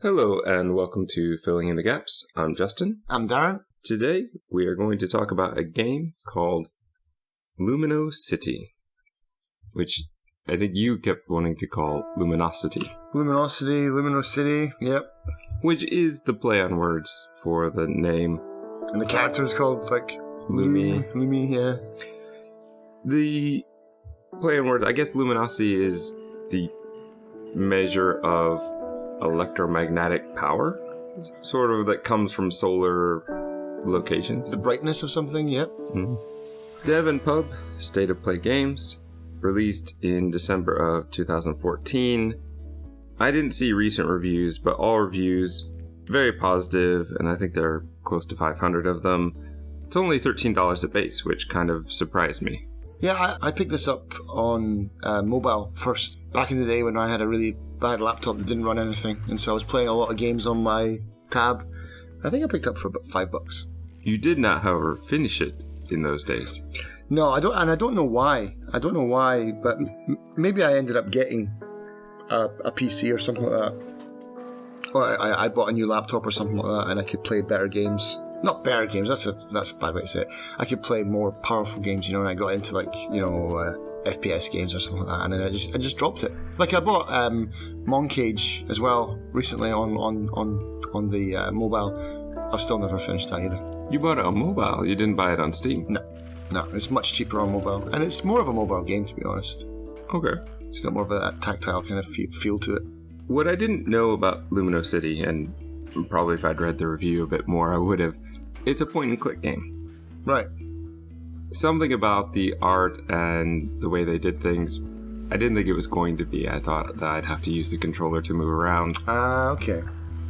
Hello and welcome to Filling in the Gaps. I'm Justin. I'm Darren. Today we are going to talk about a game called Lumino City, which I think you kept wanting to call Luminosity. Lumino City, yep. Which is the play on words for the name. And the character is called, like, Lumi, yeah. The play on words, I guess luminosity is the measure of electromagnetic power, sort of, that comes from solar locations. The brightness of something, yep. Mm-hmm. Dev and Pub, State of Play Games, released in December of 2014. I didn't see recent reviews, but all reviews very positive, and I think there are close to 500 of them. It's only $13 at base, which kind of surprised me. Yeah, I picked this up on mobile first, back in the day when I had a really bad laptop that didn't run anything, and so I was playing a lot of games on my tab. I think I picked up for about $5. You did not, however, finish it in those days. No, I don't know why. But maybe I ended up getting a PC or something like that. Or I bought a new laptop or something like that, and I could play better games. Not better games, that's a bad way to say it. I could play more powerful games, and I got into, like, FPS games or something like that, and then I just dropped it. Like, I bought Moncage as well recently on the mobile. I've still never finished that either. You bought it on mobile? You didn't buy it on Steam? No, it's much cheaper on mobile, and it's more of a mobile game, to be honest. Okay. It's got more of a tactile kind of feel to it. What I didn't know about Lumino City, and probably if I'd read the review a bit more, I would have. It's a point-and-click game. Right. Something about the art and the way they did things, I didn't think it was going to be. I thought that I'd have to use the controller to move around. Okay.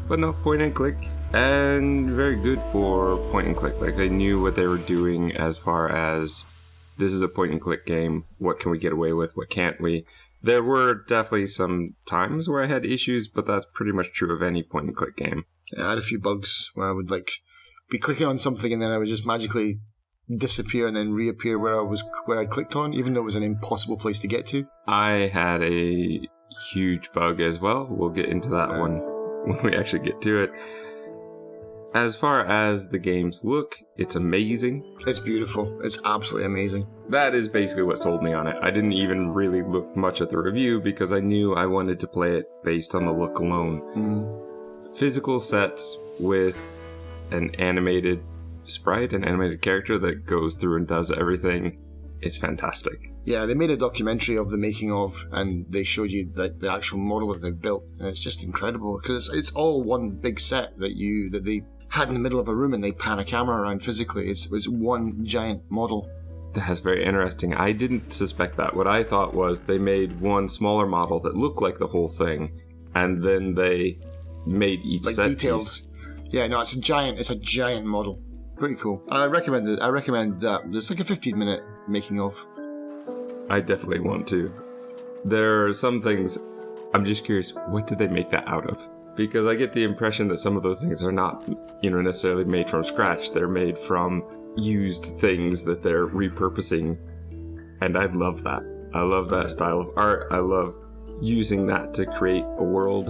But no, point-and-click, and very good for point-and-click. Like, they knew what they were doing as far as, this is a point-and-click game, what can we get away with, what can't we? There were definitely some times where I had issues, but that's pretty much true of any point-and-click game. Yeah, I had a few bugs where I would, be clicking on something and then I would just magically disappear and then reappear where I clicked on, even though it was an impossible place to get to. I had a huge bug as well. We'll get into that one when we actually get to it. As far as the games look, it's amazing. It's beautiful. It's absolutely amazing. That is basically what sold me on it. I didn't even really look much at the review because I knew I wanted to play it based on the look alone. Mm. Physical sets with an animated sprite, an animated character that goes through and does everything is fantastic. Yeah, they made a documentary of the making of, and they showed you the actual model that they've built, and it's just incredible because it's all one big set that they had in the middle of a room, and they pan a camera around physically. It's one giant model. That's very interesting. I didn't suspect that. What I thought was they made one smaller model that looked like the whole thing, and then they made each set detailed piece. Yeah, no, it's a giant model. Pretty cool. I recommend that. It's like a 15-minute making of. I definitely want to. There are some things, I'm just curious, what did they make that out of? Because I get the impression that some of those things are not, necessarily made from scratch. They're made from used things that they're repurposing. And I love that. I love that style of art. I love using that to create a world.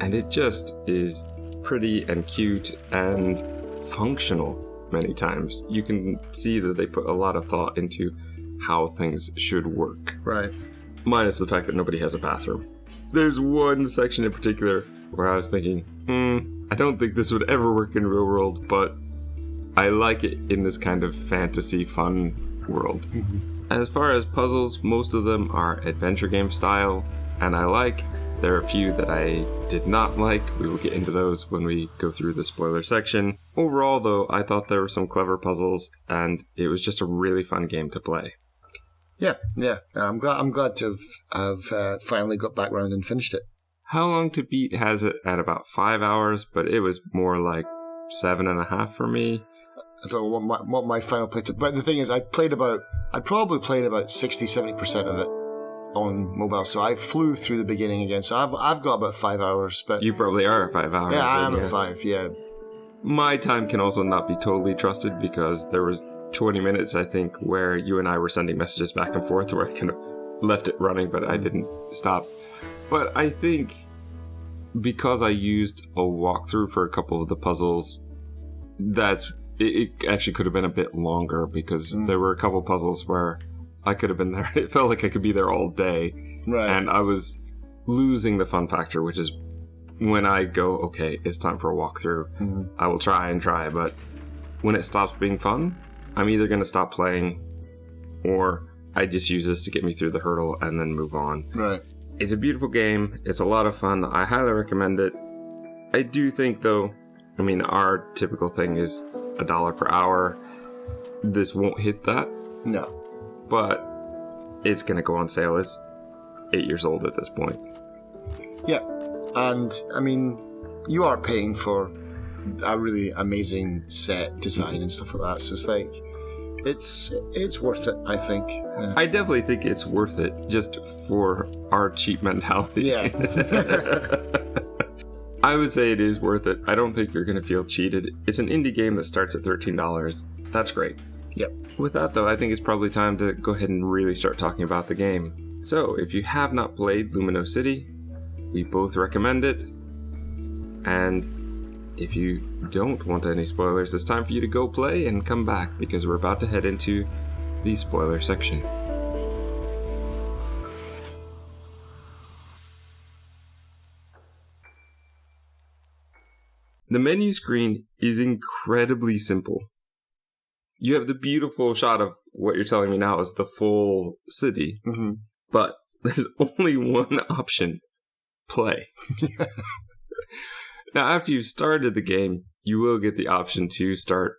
And it just is pretty and cute and functional many times. You can see that they put a lot of thought into how things should work. Right. Minus the fact that nobody has a bathroom. There's one section in particular where I was thinking, I don't think this would ever work in real world, but I like it in this kind of fantasy fun world. Mm-hmm. As far as puzzles, most of them are adventure game style, and I like. There are a few that I did not like. We will get into those when we go through the spoiler section. Overall, though, I thought there were some clever puzzles, and it was just a really fun game to play. Yeah. I'm glad to have finally got back around and finished it. How long to beat has it at about 5 hours, but it was more like 7.5 for me. I don't know what my final play but the thing is, I probably played about 60-70% of it on mobile, so I flew through the beginning again, so I've got about 5 hours. But you probably are at 5 hours. Yeah, I am at 5, yeah. My time can also not be totally trusted because there was 20 minutes, I think, where you and I were sending messages back and forth where I kind of left it running, but I didn't stop. But I think because I used a walkthrough for a couple of the puzzles, it actually could have been a bit longer because there were a couple puzzles where I could have been there. It felt like I could be there all day. Right. And I was losing the fun factor, which is when I go, okay, it's time for a walkthrough. I will try and try, but when it stops being fun, I'm either going to stop playing or I just use this to get me through the hurdle and then move on. Right. It's a beautiful game. It's a lot of fun. I highly recommend it. I do think, though, I mean, our typical thing is $1 per hour. This won't hit that. No. But it's going to go on sale. It's 8 years old at this point. Yeah. And, I mean, you are paying for a really amazing set design and stuff like that. So it's like, it's worth it, I think. I definitely think it's worth it just for our cheap mentality. Yeah. I would say it is worth it. I don't think you're going to feel cheated. It's an indie game that starts at $13. That's great. Yep. With that, though, I think it's probably time to go ahead and really start talking about the game. So, if you have not played Lumino City, we both recommend it. And if you don't want any spoilers, it's time for you to go play and come back because we're about to head into the spoiler section. The menu screen is incredibly simple. You have the beautiful shot of what you're telling me now is the full city, but there's only one option: play. Now, after you've started the game, you will get the option to start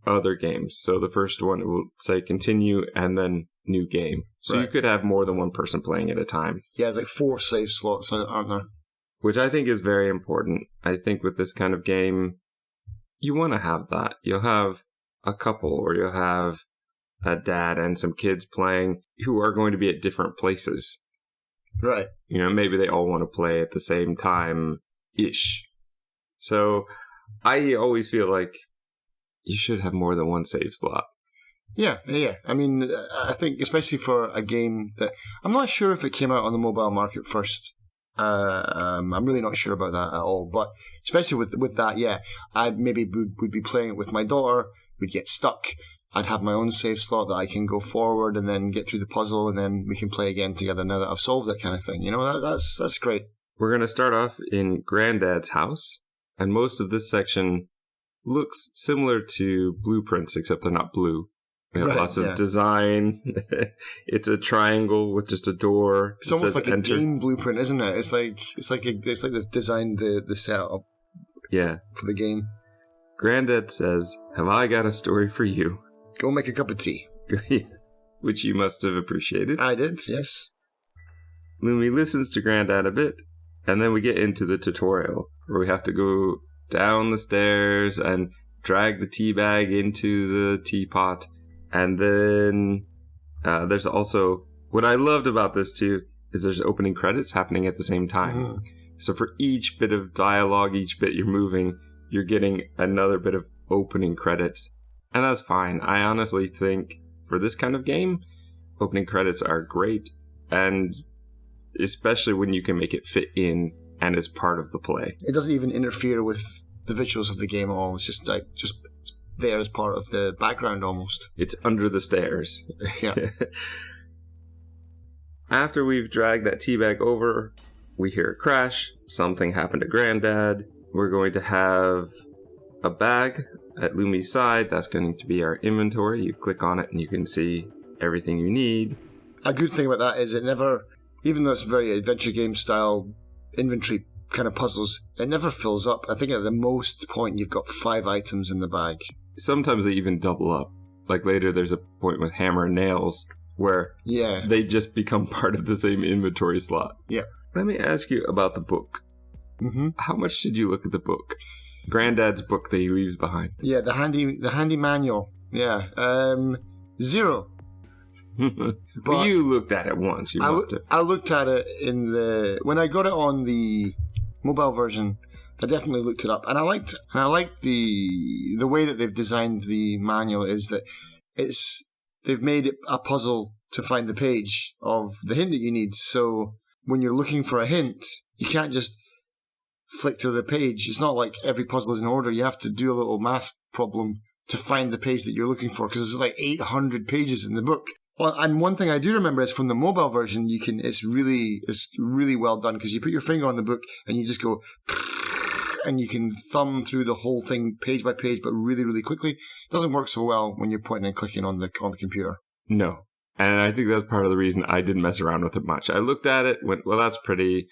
other games. So the first one will say continue and then new game. So you could have more than one person playing at a time. Yeah, there's like 4 save slots, aren't there? Which I think is very important. I think with this kind of game, you want to have that. You'll have a couple or you'll have a dad and some kids playing who are going to be at different places. Right. You know, maybe they all want to play at the same time-ish. So I always feel like you should have more than one save slot. Yeah. I mean, I think especially for a game that... I'm not sure if it came out on the mobile market first. I'm really not sure about that at all. But especially with that, yeah, I maybe would be playing it with my daughter. We'd get stuck. I'd have my own save slot that I can go forward and then get through the puzzle, and then we can play again together now that I've solved it, kind of thing. You know, that's great. We're going to start off in Granddad's house, and most of this section looks similar to blueprints, except they're not blue. We have lots of design. It's a triangle with just a door. It's almost like enter. A game blueprint, isn't it? It's like they've designed the setup. Yeah. For the game. Granddad says, "Have I got a story for you?" Go make a cup of tea. Which you must have appreciated. I did, yes. Lumi listens to Granddad a bit, and then we get into the tutorial, where we have to go down the stairs and drag the tea bag into the teapot. And then there's also, what I loved about this too, is there's opening credits happening at the same time. So for each bit of dialogue, each bit you're moving, you're getting another bit of opening credits. And that's fine. I honestly think for this kind of game, opening credits are great. And especially when you can make it fit in and is part of the play. It doesn't even interfere with the visuals of the game at all. It's just there as part of the background almost. It's under the stairs. Yeah. After we've dragged that teabag over, we hear a crash. Something happened to Granddad. We're going to have a bag at Lumi's side. That's going to be our inventory. You click on it and you can see everything you need. A good thing about that is it never, even though it's very adventure game style inventory kind of puzzles, it never fills up. I think at the most point you've got 5 items in the bag. Sometimes they even double up. Like later there's a point with hammer and nails where they just become part of the same inventory slot. Yeah. Let me ask you about the book. How much did you look at the book? Granddad's book that he leaves behind. Yeah, the handy manual. Yeah. 0. But you looked at it once. You must have. I looked at it when I got it on the mobile version. I definitely looked it up, and I liked the way that they've designed the manual is that they've made it a puzzle to find the page of the hint that you need. So when you're looking for a hint, you can't just flick to the page. It's not like every puzzle is in order. You have to do a little math problem to find the page that you're looking for, because there's like 800 pages in the book. Well, and one thing I do remember is from the mobile version, it's really well done, because you put your finger on the book and you just go, and you can thumb through the whole thing page by page, but really, really quickly. It doesn't work so well when you're pointing and clicking on the computer. No. And I think that's part of the reason I didn't mess around with it much. I looked at it, went, well, that's pretty.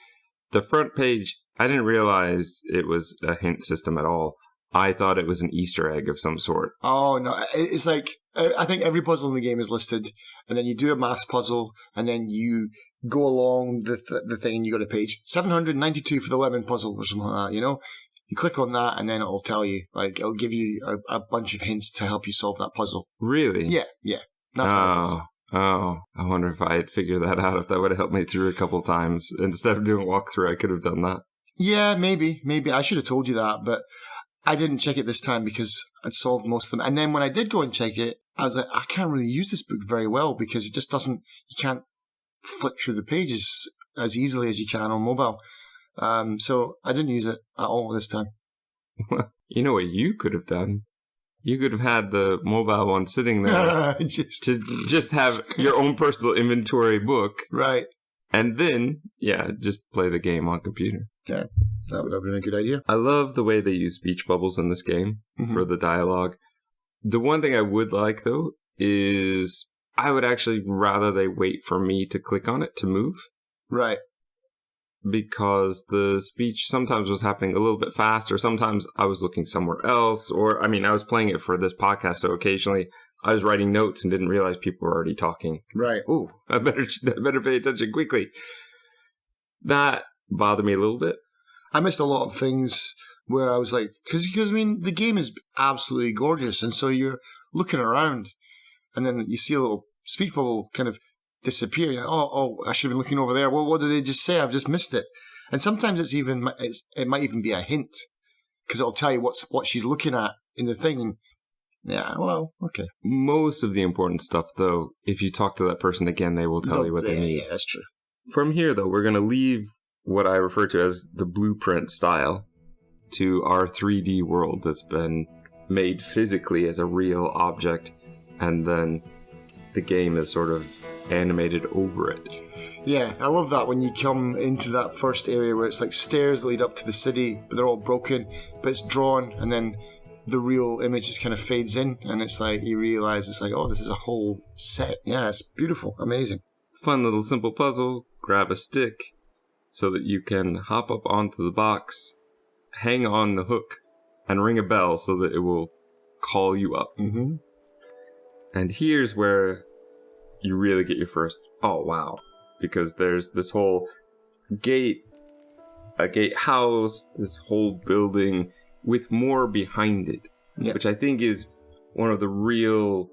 The front page, I didn't realize it was a hint system at all. I thought it was an Easter egg of some sort. Oh, no. It's like, I think every puzzle in the game is listed, and then you do a math puzzle, and then you go along the thing, and you go to page 792 for the lemon puzzle or something like that, you know? You click on that, and then it'll tell you, like, it'll give you a bunch of hints to help you solve that puzzle. Really? Yeah. That's what it is. Oh, I wonder if I had figured that out, if that would have helped me through a couple times. Instead of doing a walkthrough, I could have done that. Yeah, maybe. I should have told you that, but I didn't check it this time because I'd solved most of them. And then when I did go and check it, I was like, I can't really use this book very well, because it just doesn't, you can't flick through the pages as easily as you can on mobile. So I didn't use it at all this time. You know what you could have done? You could have had the mobile one sitting there to just have your own personal inventory book. Right. And then, just play the game on computer. Yeah, that would have been a good idea. I love the way they use speech bubbles in this game for the dialogue. The one thing I would like, though, is I would actually rather they wait for me to click on it to move. Right. Because the speech sometimes was happening a little bit faster. Sometimes I was looking somewhere else. Or, I mean, I was playing it for this podcast, so occasionally I was writing notes and didn't realize people were already talking. Right. Ooh, I better pay attention quickly. That bothered me a little bit. I missed a lot of things where I was like, because I mean, the game is absolutely gorgeous, and so you're looking around, and then you see a little speech bubble kind of disappear. You're like, I should have been looking over there. Well, what did they just say? I've just missed it. And sometimes it might even be a hint, because it'll tell you what she's looking at in the thing. And yeah, well, okay. Most of the important stuff, though, if you talk to that person again, they will tell you what they need. Yeah, that's true. From here, though, we're going to leave what I refer to as the blueprint style to our 3D world that's been made physically as a real object, and then the game is sort of animated over it. Yeah, I love that when you come into that first area where it's like stairs that lead up to the city, but they're all broken, but it's drawn, and then the real image just kind of fades in, and it's like you realize it's like, oh, this is a whole set. Yeah, it's beautiful, amazing. Fun little simple puzzle. Grab a stick so that you can hop up onto the box, hang on the hook, and ring a bell so that it will call you up. Mm-hmm. And here's where you really get your first, oh wow, because there's this whole a gatehouse, this whole building with more behind it, which I think is one of the real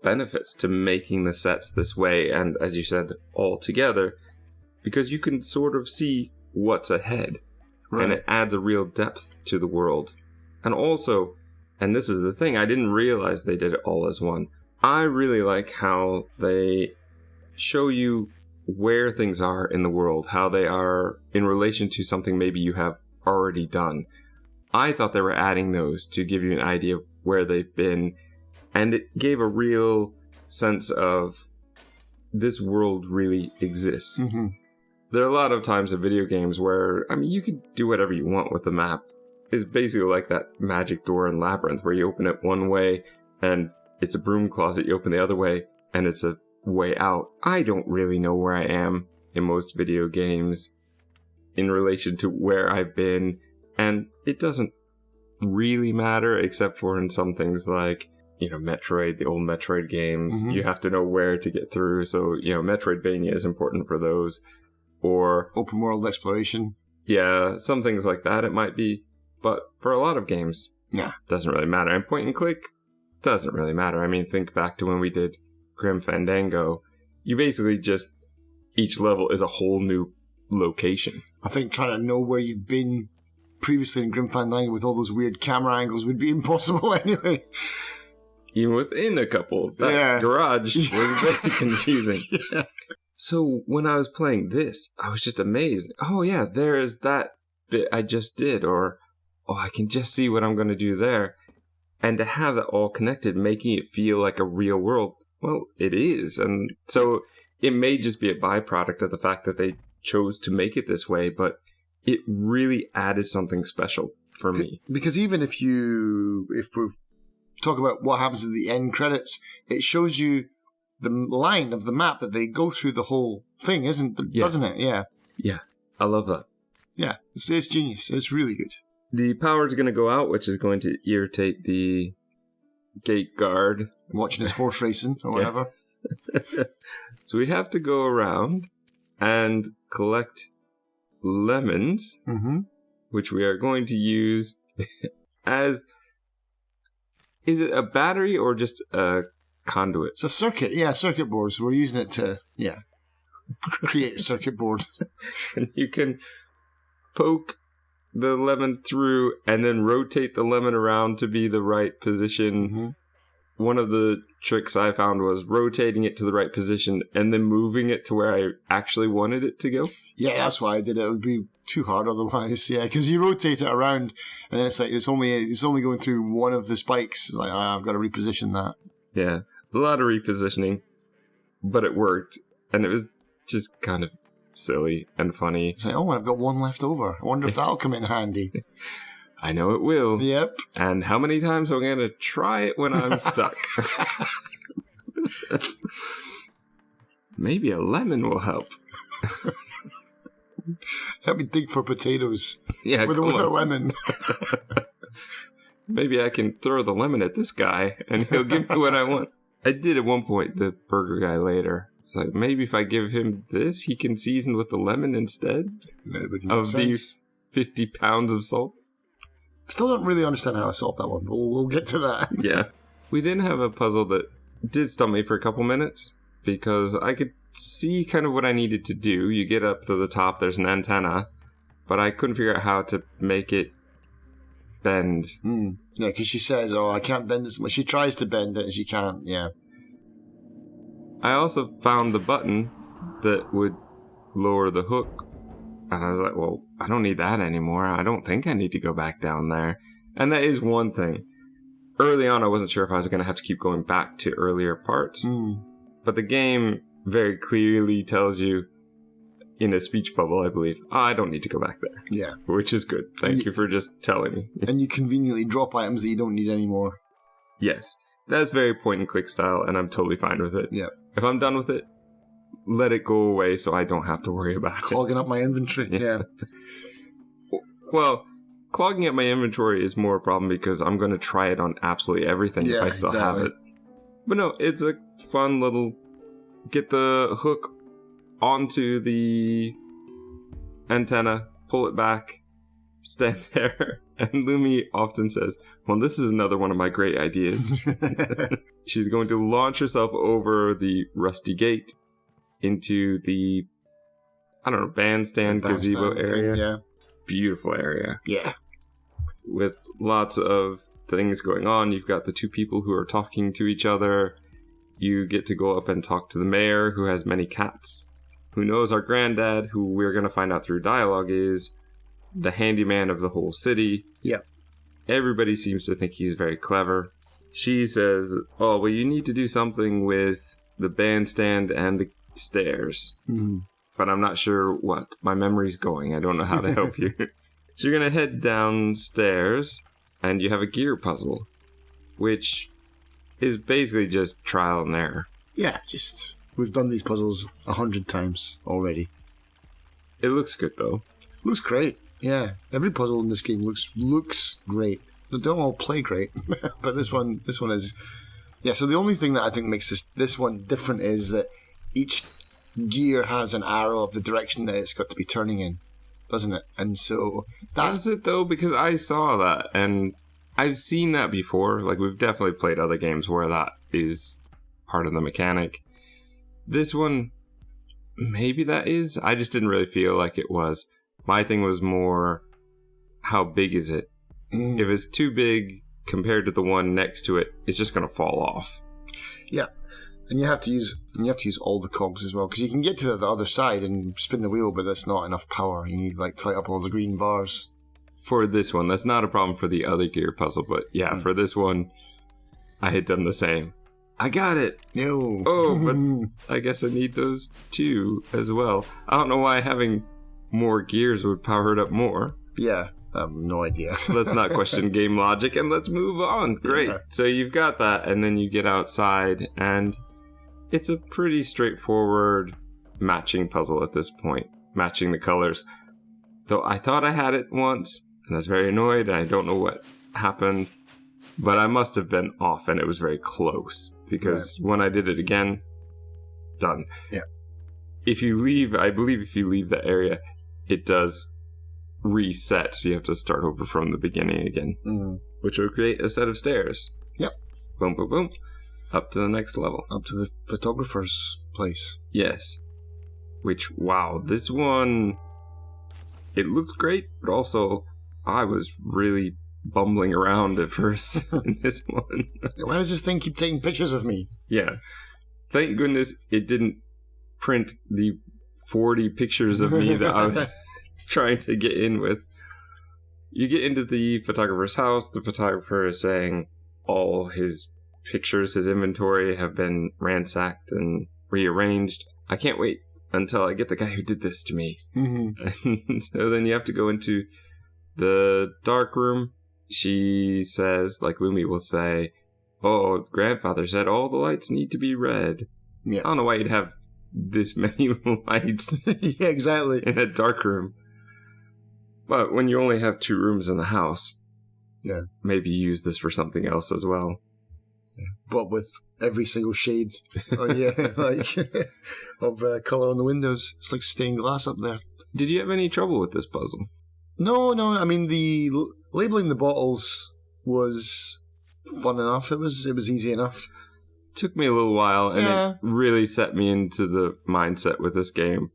benefits to making the sets this way, and as you said, all together, because you can sort of see what's ahead, and it adds a real depth to the world. And also, and this is the thing, I didn't realize they did it all as one. I really like how they show you where things are in the world, how they are in relation to something maybe you have already done. I thought they were adding those to give you an idea of where they've been, and it gave a real sense of this world really exists. Mm-hmm. There are a lot of times in video games where, I mean, you can do whatever you want with the map. It's basically like that magic door in Labyrinth where you open it one way and it's a broom closet, you open the other way and it's a way out. I don't really know where I am in most video games in relation to where I've been, and it doesn't really matter except for in some things like, you know, Metroid, the old Metroid games. Mm-hmm. You have to know where to get through, so, you know, Metroidvania is important for those. Or open world exploration. Yeah, some things like that it might be. But for a lot of games, it doesn't really matter. And point and click doesn't really matter. I mean, think back to when we did Grim Fandango. You basically just, each level is a whole new location. I think trying to know where you've been previously in Grim Fandango with all those weird camera angles would be impossible anyway. Even within a couple. That garage was very confusing. Yeah. So when I was playing this, I was just amazed. Oh yeah, there is that bit I just did, or, oh, I can just see what I'm going to do there. And to have it all connected, making it feel like a real world, well, it is. And so it may just be a byproduct of the fact that they chose to make it this way, but it really added something special for me. Because even if we talk about what happens at the end credits, it shows you the line of the map that they go through the whole thing, doesn't it? Yeah. Yeah, I love that. Yeah, it's genius. It's really good. The power's going to go out, which is going to irritate the gate guard. Watching his horse racing or whatever. So we have to go around and collect lemons, which we are going to use as... Is it a battery or just a conduit? It's a circuit. Yeah, circuit board. So we're using it to, create a circuit board. And you can poke the lemon through and then rotate the lemon around to be the right position. One of the tricks I found was rotating it to the right position and then moving it to where I actually wanted it to go. Yeah, that's why I did it. It would be too hard otherwise. Yeah, because you rotate it around and then it's like it's only going through one of the spikes. It's like, I've got to reposition that. Yeah, a lot of repositioning, but it worked, and it was just kind of silly and funny. It's like, oh, I've got one left over. I wonder if that'll come in handy. I know it will. Yep. And how many times am I going to try it when I'm stuck? Maybe a lemon will help. Help me dig for potatoes. Yeah, with a lemon. Maybe I can throw the lemon at this guy and he'll give me what I want. I did at one point, the burger guy later. Like, maybe if I give him this, he can season with the lemon instead of these 50 pounds of salt. Still don't really understand how I solved that one, but we'll get to that. Yeah. We then have a puzzle that did stump me for a couple minutes because I could see kind of what I needed to do. You get up to the top, there's an antenna, but I couldn't figure out how to make it bend. Yeah, because she says, oh, I can't bend this much. She tries to bend it and she can't, yeah. I also found the button that would lower the hook. And I was like, well, I don't need that anymore. I don't think I need to go back down there. And that is one thing. Early on, I wasn't sure if I was going to have to keep going back to earlier parts. But the game very clearly tells you, in a speech bubble, I believe, I don't need to go back there. Yeah. Which is good. Thank you for just telling me. And you conveniently drop items that you don't need anymore. Yes. That's very point and click style, and I'm totally fine with it. Yeah. If I'm done with it, let it go away so I don't have to worry about Clogging up my inventory. Yeah. Well, clogging up my inventory is more a problem because I'm going to try it on absolutely everything if I still have it. But no, it's a fun little... Get the hook onto the antenna, pull it back, stand there, and Lumi often says, well, this is another one of my great ideas. She's going to launch herself over the rusty gate into the, I don't know, bandstand gazebo area. Thing, yeah. Beautiful area. Yeah. With lots of things going on. You've got the two people who are talking to each other. You get to go up and talk to the mayor, who has many cats, who knows our granddad, who we're going to find out through dialogue is the handyman of the whole city. Yep. Everybody seems to think he's very clever. She says, oh, well, you need to do something with the bandstand and the stairs. But I'm not sure what. My memory's going. I don't know how to help you. So you're going to head downstairs, and you have a gear puzzle, which is basically just trial and error. Yeah, we've done these puzzles 100 times already. It looks good, though. Looks great. Yeah, every puzzle in this game looks great. They don't all play great, but this one is. Yeah. So the only thing that I think makes this one different is that each gear has an arrow of the direction that it's got to be turning in, doesn't it? And so that's it, though, because I saw that and I've seen that before. Like, we've definitely played other games where that is part of the mechanic. This one, maybe that is. I just didn't really feel like it was. My thing was more, how big is it? If it's too big compared to the one next to it, it's just going to fall off. Yeah. And you have to use all the cogs as well, because you can get to the other side and spin the wheel, but that's not enough power. You need like to light up all the green bars. For this one, that's not a problem for the other gear puzzle, but yeah, for this one, I had done the same. I got it! No. Oh, but I guess I need those too as well. I don't know why having more gears would power it up more. Yeah, I have no idea. Let's not question game logic and let's move on. Great. Yeah. So you've got that, and then you get outside, and it's a pretty straightforward matching puzzle at this point. Matching the colors. Though I thought I had it once, and I was very annoyed, and I don't know what happened. But I must have been off, and it was very close. Because when I did it again, done. Yeah. I believe if you leave the area, it does reset, so you have to start over from the beginning again. Mm-hmm. Which will create a set of stairs. Yep. Boom, boom, boom. Up to the next level. Up to the photographer's place. Yes. Which, wow, this one, it looks great, but also I was really bumbling around at first in this one. Why does this thing keep taking pictures of me? Yeah. Thank goodness it didn't print the 40 pictures of me that I was trying to get in with. You get into the photographer's house. The photographer is saying all his pictures, his inventory have been ransacked and rearranged. I can't wait until I get the guy who did this to me. Mm-hmm. And so then you have to go into the dark room. She says, like Lumi will say, oh, grandfather said all the lights need to be red. Yeah. I don't know why you'd have this many lights Yeah, exactly. in a dark room. But when you only have 2 rooms in the house, yeah, maybe use this for something else as well. But with every single shade of colour on the windows. It's like stained glass up there. Did you have any trouble with this puzzle? No. I mean, the labeling the bottles was fun enough. It was easy enough. Took me a little while, and Yeah. it really set me into the mindset with this game.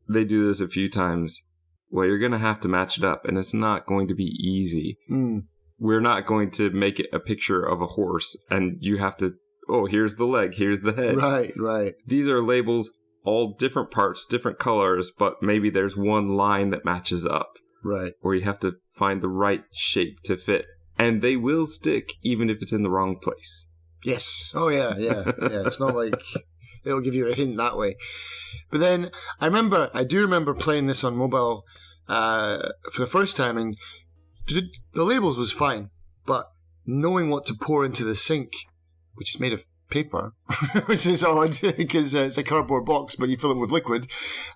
They do this a few times. Well, you're going to have to match it up, and it's not going to be easy. Mm. We're not going to make it a picture of a horse, and you have to, oh, here's the leg, here's the head. Right. These are labels, all different parts, different colors, but maybe there's one line that matches up. Right. Or you have to find the right shape to fit. And they will stick, even if it's in the wrong place. Yes. Oh, yeah. It's not like it'll give you a hint that way. But then I do remember playing this on mobile for the first time, and the labels was fine, but knowing what to pour into the sink, which is made of paper, which is odd because it's a cardboard box, but you fill it with liquid.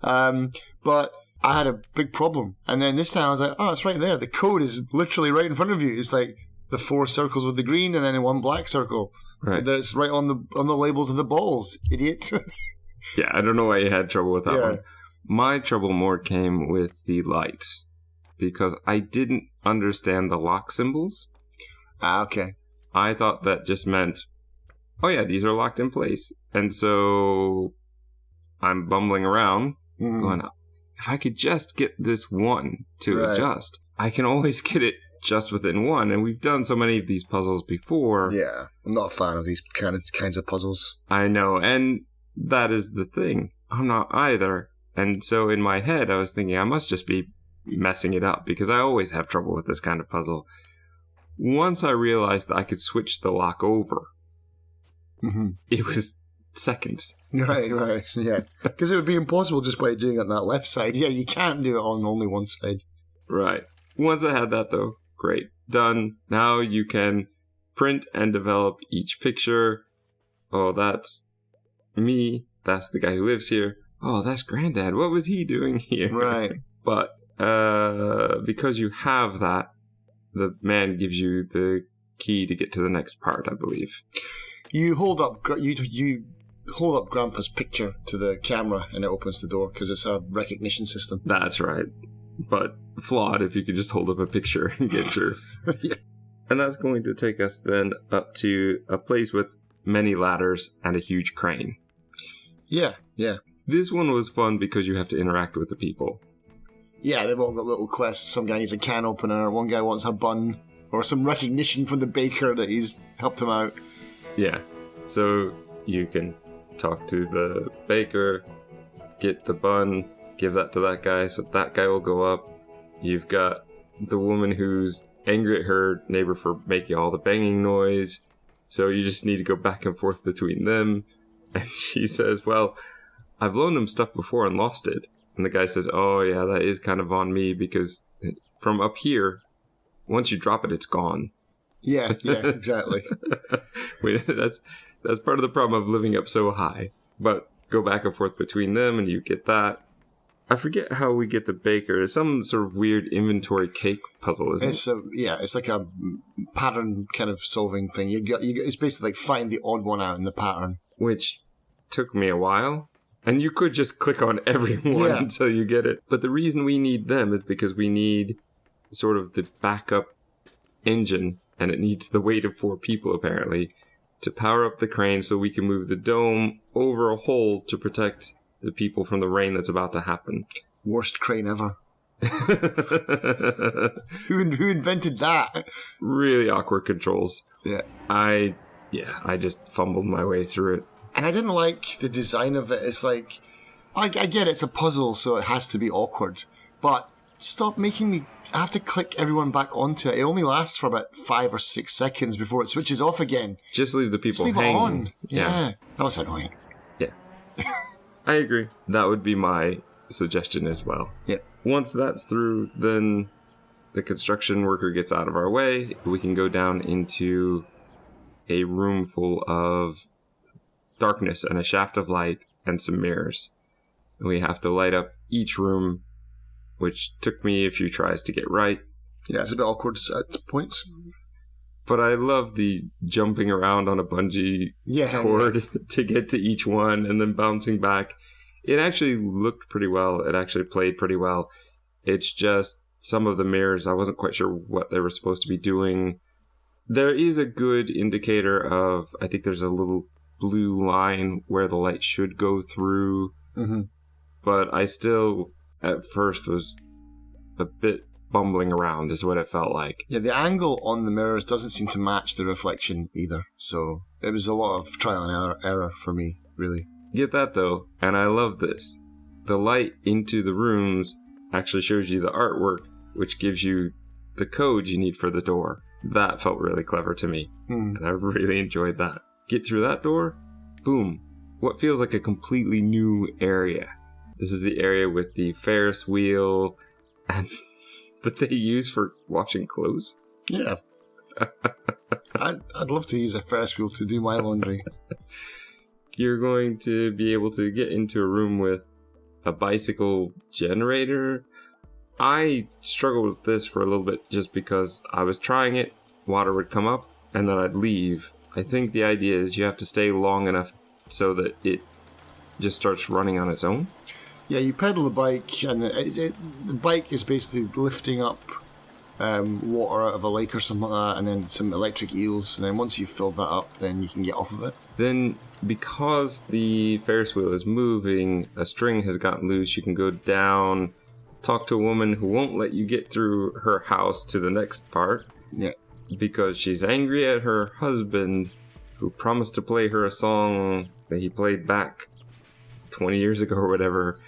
But I had a big problem, and then this time I was like, oh, it's right there. The code is literally right in front of you. It's like the 4 circles with the green, and then 1 black circle. Right. That's right on the labels of the balls, idiot. Yeah, I don't know why you had trouble with that Yeah. one. My trouble more came with the lights, because I didn't understand the lock symbols. Okay. I thought that just meant, oh yeah, these are locked in place. And so I'm bumbling around, going, if I could just get this one to adjust, I can always get it just within one. And we've done so many of these puzzles before. Yeah, I'm not a fan of these kinds of puzzles. I know, and that is the thing. I'm not either. And so in my head, I was thinking I must just be messing it up, because I always have trouble with this kind of puzzle. Once I realized that I could switch the lock over, it was seconds. Right, yeah. Because it would be impossible just by doing it on that left side. Yeah, you can't do it on only one side. Right. Once I had that, though, great. Done. Now you can print and develop each picture. Oh, that's me. That's the guy who lives here. Oh, that's Granddad. What was he doing here? Right. But because you have that, the man gives you the key to get to the next part, I believe. You hold up you hold up Grandpa's picture to the camera, and it opens the door because it's a recognition system. That's right. But flawed if you could just hold up a picture and get through. Yeah. And that's going to take us then up to a place with many ladders and a huge crane. Yeah. This one was fun because you have to interact with the people. Yeah, they've all got little quests. Some guy needs a can opener, one guy wants a bun, or some recognition from the baker that he's helped him out. Yeah. So you can talk to the baker, get the bun, give that to that guy, so that guy will go up. You've got the woman who's angry at her neighbor for making all the banging noise, so you just need to go back and forth between them. And she says, well, I've loaned him stuff before and lost it. And the guy says, oh yeah, that is kind of on me, because from up here, once you drop it, it's gone. Yeah, exactly. That's part of the problem of living up so high. But go back and forth between them, and you get that. I forget how we get the baker. It's some sort of weird inventory cake puzzle, isn't it? It's like a pattern kind of solving thing. It's basically like find the odd one out in the pattern. Which took me a while. And you could just click on every one until you get it. But the reason we need them is because we need sort of the backup engine, and it needs the weight of 4 people, apparently, to power up the crane so we can move the dome over a hole to protect the people from the rain that's about to happen. Worst crane ever. Who invented that? Really awkward controls. Yeah. I just fumbled my way through it. And I didn't like the design of it. It's like, I get it's a puzzle, so it has to be awkward. But stop making me have to click everyone back onto it. It only lasts for about 5 or 6 seconds before it switches off again. Just leave the people Just leave hanging. it on. Yeah. That was annoying. Yeah. I agree. That would be my suggestion as well. Yeah. Once that's through, then the construction worker gets out of our way. We can go down into a room full of darkness and a shaft of light and some mirrors. And we have to light up each room, which took me a few tries to get right. Yeah, it's a bit awkward at points. But I love the jumping around on a bungee cord to get to each one and then bouncing back. It actually looked pretty well. It actually played pretty well. It's just some of the mirrors, I wasn't quite sure what they were supposed to be doing. There is a good indicator of, I think there's a little blue line where the light should go through. Mm-hmm. But I still, at first, was a bit bumbling around, is what it felt like. Yeah, the angle on the mirrors doesn't seem to match the reflection either. So it was a lot of trial and error for me, really. Get that, though, and I love this. The light into the rooms actually shows you the artwork, which gives you the code you need for the door. That felt really clever to me, and I really enjoyed that. Get through that door, boom, what feels like a completely new area. This is the area with the Ferris wheel and that they use for washing clothes. Yeah. I'd love to use a Ferris wheel to do my laundry. You're going to be able to get into a room with a bicycle generator. I struggled with this for a little bit just because I was trying it, water would come up, and then I'd leave. I think the idea is you have to stay long enough so that it just starts running on its own. Yeah, you pedal the bike, and the bike is basically lifting up water out of a lake or something like that, and then some electric eels, and then once you've filled that up, then you can get off of it. Then, because the Ferris wheel is moving, a string has gotten loose, you can go down, talk to a woman who won't let you get through her house to the next part. Yeah. Because she's angry at her husband, who promised to play her a song that he played back 20 years ago or whatever.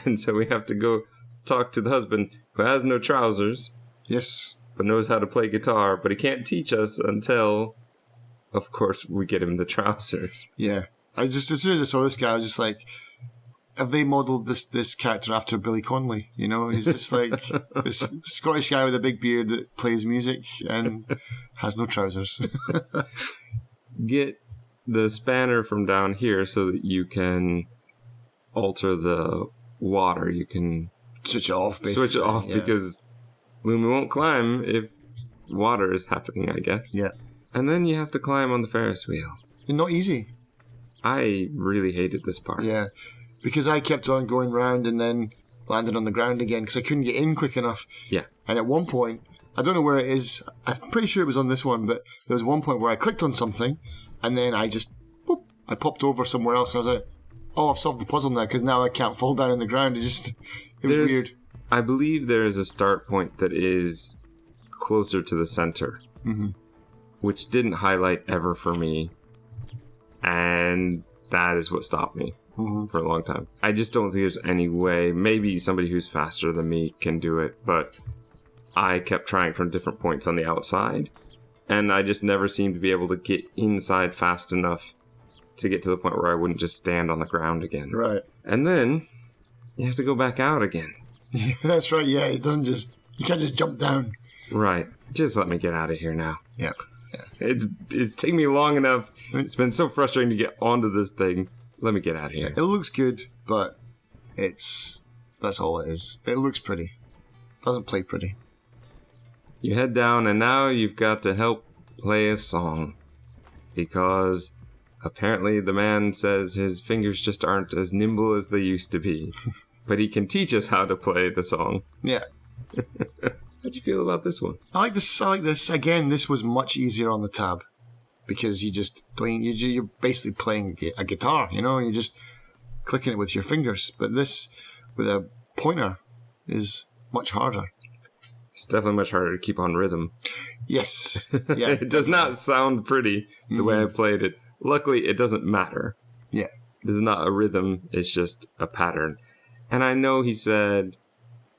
And so we have to go talk to the husband, who has no trousers. Yes. But knows how to play guitar, but he can't teach us until, of course, we get him the trousers. Yeah. As soon as I saw this guy, I was just like, have they modelled this character after Billy Connolly? You know, he's just like this Scottish guy with a big beard that plays music and has no trousers. Get the spanner from down here so that you can alter the water. You can switch it off, basically. Switch it off, yeah. Because Lumi won't climb if water is happening, I guess. Yeah. And then you have to climb on the Ferris wheel. It's not easy. I really hated this part. Yeah. Because I kept on going round and then landed on the ground again because I couldn't get in quick enough. Yeah. And at one point, I don't know where it is, I'm pretty sure it was on this one, but there was one point where I clicked on something and then I just, boop, I popped over somewhere else and I was like, oh, I've solved the puzzle now because now I can't fall down on the ground. It was weird. I believe there is a start point that is closer to the center, which didn't highlight ever for me. And that is what stopped me for a long time. I just don't think there's any way. Maybe somebody who's faster than me can do it, but I kept trying from different points on the outside, and I just never seemed to be able to get inside fast enough to get to the point where I wouldn't just stand on the ground again. Right. And then you have to go back out again. Yeah, that's right. Yeah, it doesn't just... You can't just jump down. Right. Just let me get out of here now. Yeah. It's taken me long enough. It's been so frustrating to get onto this thing. Let me get out of here. It looks good, but that's all it is. It looks pretty. Doesn't play pretty. You head down, and now you've got to help play a song. Because apparently the man says his fingers just aren't as nimble as they used to be. But he can teach us how to play the song. Yeah. How'd you feel about this one? I like this. Again, this was much easier on the tab. Because you're basically playing a guitar, you're just clicking it with your fingers. But this, with a pointer, is much harder. It's definitely much harder to keep on rhythm. Yes. Yeah. It does not sound pretty the way I played it. Luckily, it doesn't matter. Yeah. This is not a rhythm, it's just a pattern. And I know he said,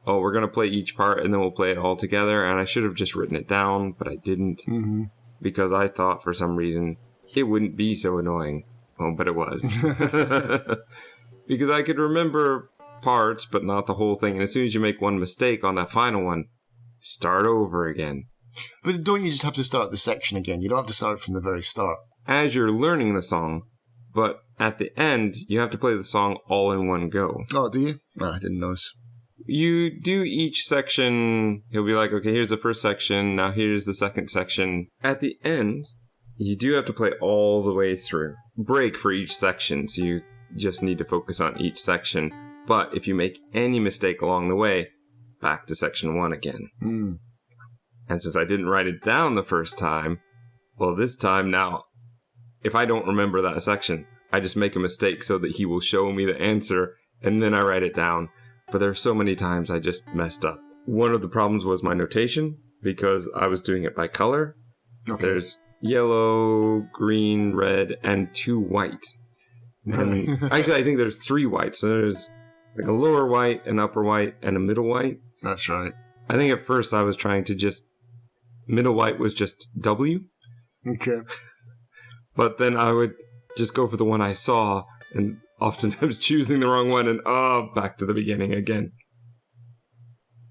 oh, we're going to play each part and then we'll play it all together. And I should have just written it down, but I didn't. Mm-hmm. Because I thought for some reason it wouldn't be so annoying. Oh, but it was. Because I could remember parts, but not the whole thing. And as soon as you make one mistake on that final one, start over again. But don't you just have to start the section again? You don't have to start from the very start. As you're learning the song, but at the end, you have to play the song all in one go. Oh, do you? Oh, I didn't notice. You do each section, he'll be like, okay, here's the first section, now here's the second section. At the end, you do have to play all the way through. Break for each section, so you just need to focus on each section. But if you make any mistake along the way, back to section 1 again. Mm. And since I didn't write it down the first time, well, this time now, if I don't remember that section, I just make a mistake so that he will show me the answer, and then I write it down. But there are so many times I just messed up. One of the problems was my notation, because I was doing it by color. Okay. There's yellow, green, red, and 2 white. And actually, I think there's 3 whites. So there's like a lower white, an upper white, and a middle white. That's right. I think at first I was trying to just... Middle white was just W. Okay. But then I would just go for the one I saw, and oftentimes choosing the wrong one, and back to the beginning again.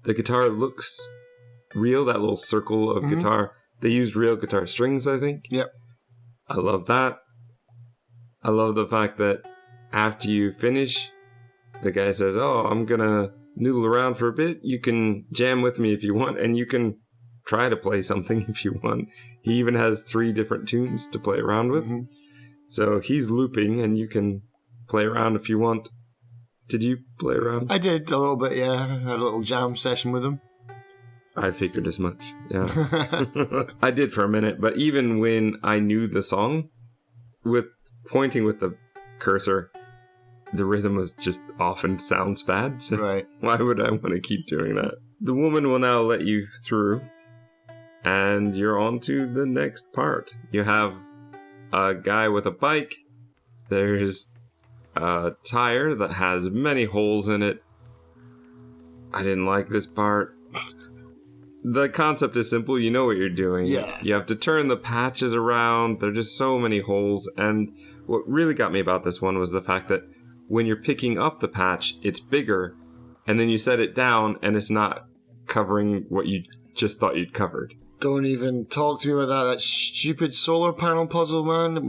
The guitar looks real, that little circle of guitar. They used real guitar strings, I think. Yep. I love that. I love the fact that after you finish, the guy says, oh, I'm gonna noodle around for a bit. You can jam with me if you want, and you can try to play something if you want. He even has 3 different tunes to play around with. Mm-hmm. So he's looping, and you can play around if you want. Did you play around? I did a little bit, yeah. I had a little jam session with him. I figured as much, yeah. I did for a minute, but even when I knew the song, with pointing with the cursor, the rhythm was just often sounds bad. So right. Why would I want to keep doing that? The woman will now let you through, and you're on to the next part. You have a guy with a bike. There's a tire that has many holes in it. I didn't like this part. The concept is simple. You know what you're doing. Yeah. You have to turn the patches around. There are just so many holes. And what really got me about this one was the fact that when you're picking up the patch, it's bigger. And then you set it down, and it's not covering what you just thought you'd covered. Don't even talk to me about that stupid solar panel puzzle, man.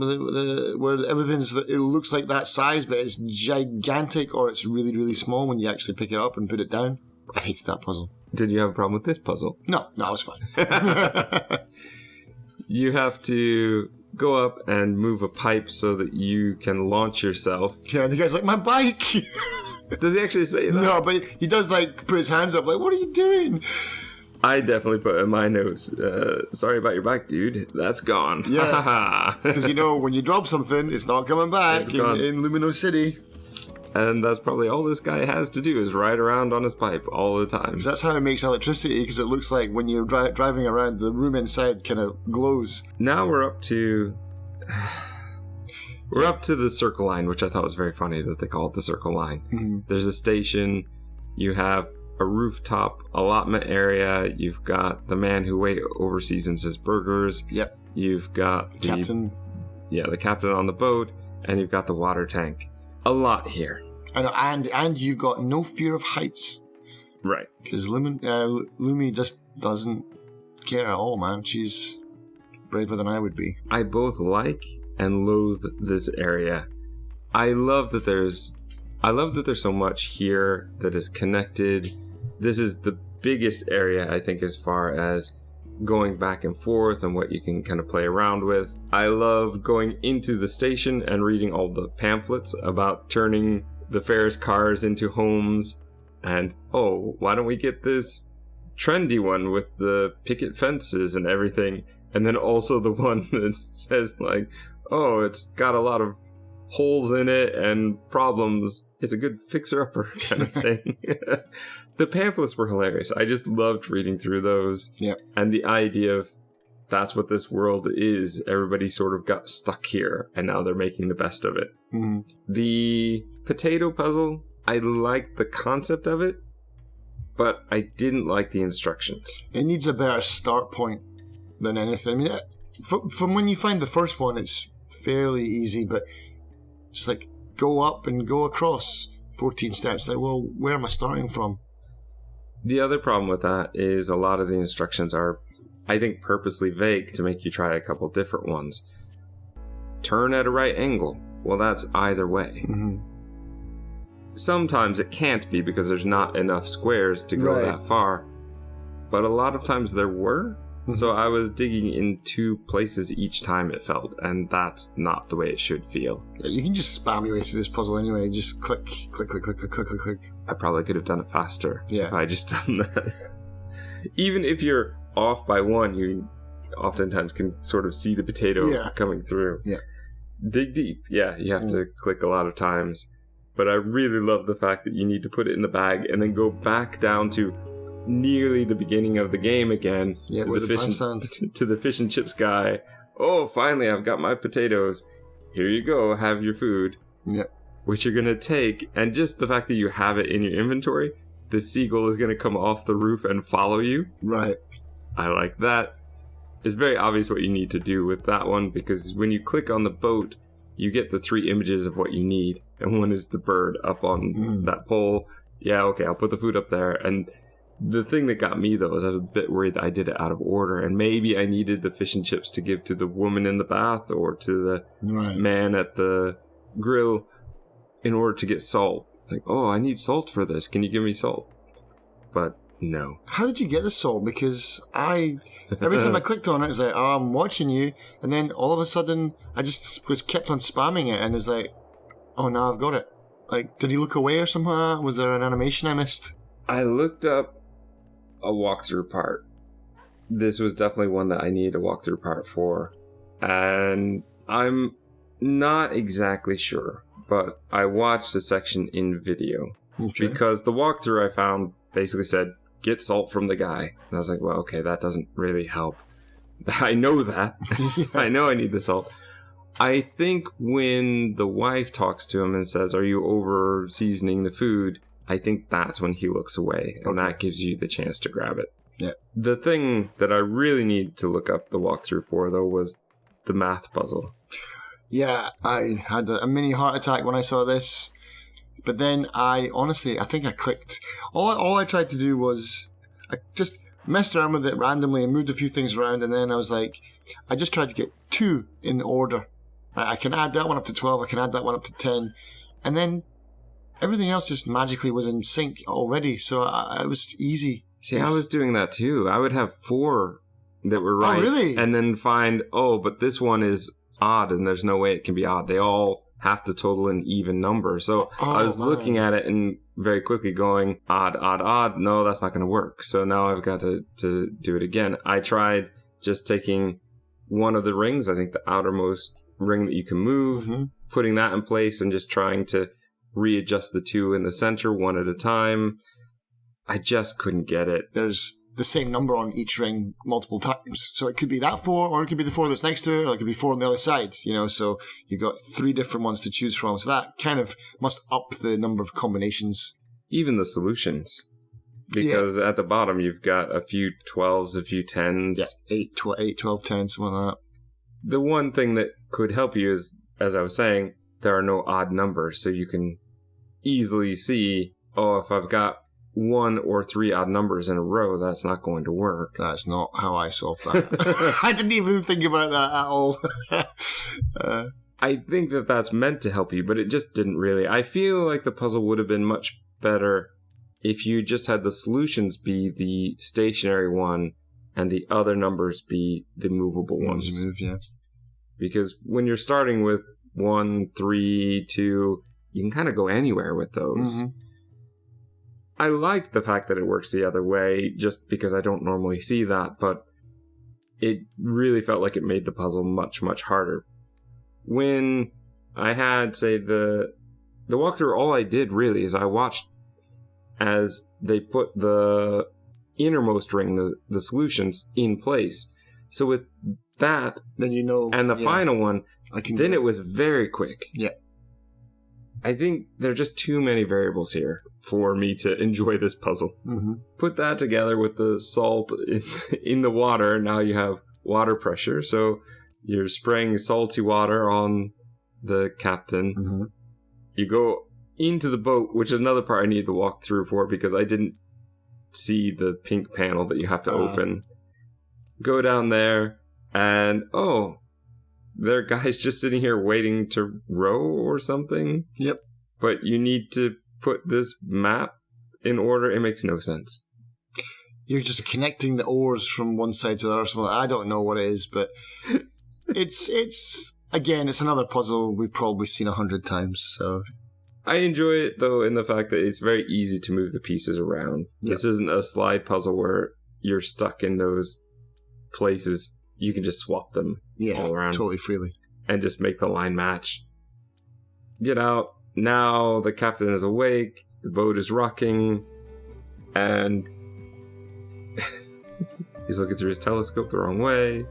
Where everything's, it looks like that size, but it's gigantic, or it's really, really small when you actually pick it up and put it down. I hated that puzzle. Did you have a problem with this puzzle? No, it was fine. You have to go up and move a pipe so that you can launch yourself. Yeah, the guy's like, my bike! Does he actually say that? No, but he does, like, put his hands up, like, what are you doing? I definitely put in my notes, sorry about your bike, dude. That's gone. Yeah. Because, when you drop something, it's not coming back in Lumino City. And that's probably all this guy has to do is ride around on his pipe all the time. That's how it makes electricity, because it looks like when you're driving around, the room inside kind of glows. Now we're up to... We're up to the circle line, which I thought was very funny that they call it the circle line. Mm-hmm. There's a station. You have a rooftop allotment area. You've got the man who overseasons his burgers. Yep. You've got the captain. Yeah, the captain on the boat, and you've got the water tank. A lot here. I know, and you've got no fear of heights. Right. Because Lumi just doesn't care at all, man. She's braver than I would be. I both like and loathe this area. I love that there's so much here that is connected. This is the biggest area, I think, as far as going back and forth and what you can kind of play around with. I love going into the station and reading all the pamphlets about turning the fair's cars into homes. And, oh, why don't we get this trendy one with the picket fences and everything? And then also the one that says, like, oh, it's got a lot of holes in it and problems. It's a good fixer-upper kind of thing. The pamphlets were hilarious. I just loved reading through those. Yep. And the idea of that's what this world is. Everybody sort of got stuck here, and now they're making the best of it. Mm-hmm. The potato puzzle, I liked the concept of it, but I didn't like the instructions. It needs a better start point than anything. I mean, from when you find the first one, it's fairly easy, but it's like go up and go across 14 steps. Like, well, where am I starting from? The other problem with that is a lot of the instructions are, I think, purposely vague to make you try a couple different ones. Turn at a right angle. Well, that's either way. Mm-hmm. Sometimes it can't be because there's not enough squares to go that far. But a lot of times there were. Mm-hmm. So I was digging in two places each time, it felt, and that's not the way it should feel. Yeah, you can just spam your way through this puzzle anyway. Just click, click, click, click, click, click, click, click. I probably could have done it faster if I just done that. Even if you're off by one, you oftentimes can sort of see the potato coming through. Yeah. Dig deep. Yeah, you have to click a lot of times. But I really love the fact that you need to put it in the bag and then go back down to nearly the beginning of the game again to the fish and chips guy. Oh, finally, I've got my potatoes. Here you go, have your food. Yep. Which you're going to take, and just the fact that you have it in your inventory, the seagull is going to come off the roof and follow you. Right. I like that. It's very obvious what you need to do with that one, because when you click on the boat, you get the 3 images of what you need, and one is the bird up on that pole. Yeah, okay, I'll put the food up there, and the thing that got me, though, is I was a bit worried that I did it out of order, and maybe I needed the fish and chips to give to the woman in the bath or to the man at the grill in order to get salt. Like, oh, I need salt for this. Can you give me salt? But no. How did you get the salt? Because every time I clicked on it, it's like, oh, I'm watching you, and then all of a sudden, I just was kept on spamming it, and it was like, oh, now I've got it. Like, did he look away or something? Was there an animation I missed? I looked up a walkthrough part. This was definitely one that I needed a walkthrough part for, and I'm not exactly sure, but I watched a section in video because the walkthrough I found basically said get salt from the guy, and I was like, well, okay, that doesn't really help. I know that. I know I need the salt. I think when the wife talks to him and says, are you over seasoning the food, I think that's when he looks away, and that gives you the chance to grab it. Yeah. The thing that I really need to look up the walkthrough for, though, was the math puzzle. Yeah, I had a mini heart attack when I saw this, but then I think I clicked. All I tried to do was I just messed around with it randomly and moved a few things around, and then I was like, I just tried to get 2 in order. I can add that one up to 12, I can add that one up to 10, and then everything else just magically was in sync already, so it was easy. See, I was doing that too. I would have 4 that were right. Oh, really? And then find, but this one is odd, and there's no way it can be odd. They all have to total an even number. So I was looking at it and very quickly going, odd, odd, odd. No, that's not going to work. So now I've got to do it again. I tried just taking one of the rings, I think the outermost ring that you can move, putting that in place and just trying to readjust the 2 in the center one at a time. I just couldn't get it. There's the same number on each ring multiple times. So it could be that 4, or it could be the 4 that's next to it, or it could be 4 on the other side, so you've got 3 different ones to choose from. So that kind of must up the number of combinations. Even the solutions. Because at the bottom, you've got a few 12s, a few 10s. Yeah, 8, 12, 10, something like that. The one thing that could help you is, as I was saying, there are no odd numbers. So you can easily see, if I've got 1 or 3 odd numbers in a row, that's not going to work. That's not how I solved that. I didn't even think about that at all. I think that that's meant to help you, but it just didn't really. I feel like the puzzle would have been much better if you just had the solutions be the stationary one and the other numbers be the movable ones. Yeah. Because when you're starting with 1, 3, 2, you can kind of go anywhere with those. Mm-hmm. I like the fact that it works the other way, just because I don't normally see that, but it really felt like it made the puzzle much, much harder. When I had, say, the walkthrough, all I did really is I watched as they put the innermost ring, the solutions, in place. So with that, then and the final one, then it was very quick. Yeah. I think there are just too many variables here for me to enjoy this puzzle. Mm-hmm. Put that together with the salt in the water. Now you have water pressure, so you're spraying salty water on the captain. Mm-hmm. You go into the boat, which is another part I need to walk through for because I didn't see the pink panel that you have to open. Go down there, and there are guys just sitting here waiting to row or something. Yep. But you need to put this map in order. It makes no sense. You're just connecting the oars from one side to the other. I don't know what it is, but it's again, it's another puzzle we've probably seen 100 times, so... I enjoy it, though, in the fact that it's very easy to move the pieces around. Yep. This isn't a slide puzzle where you're stuck in those places. You can just swap them all around. Totally freely. And just make the line match. Get out. Now the captain is awake. The boat is rocking. And he's looking through his telescope the wrong way.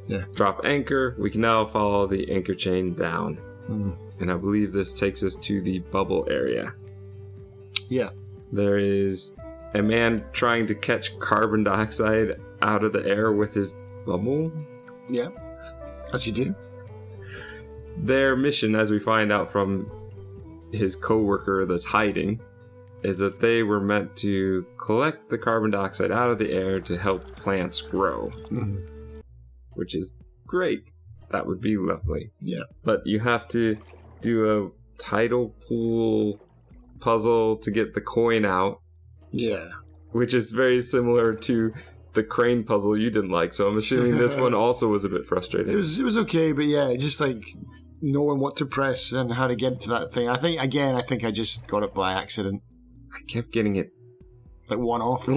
Yeah. Drop anchor. We can now follow the anchor chain down. Mm. And I believe this takes us to the bubble area. Yeah. There is a man trying to catch carbon dioxide out of the air with his bubble. Yeah. As you do. Their mission, as we find out from his co-worker that's hiding, is that they were meant to collect the carbon dioxide out of the air to help plants grow. Mm-hmm. Which is great. That would be lovely. Yeah. But you have to do a tidal pool puzzle to get the coin out. Yeah. Which is very similar to the crane puzzle you didn't like. So I'm assuming this one also was a bit frustrating. It was okay, but yeah, just like knowing what to press and how to get to that thing. I think I just got it by accident. I kept getting it. Like one off.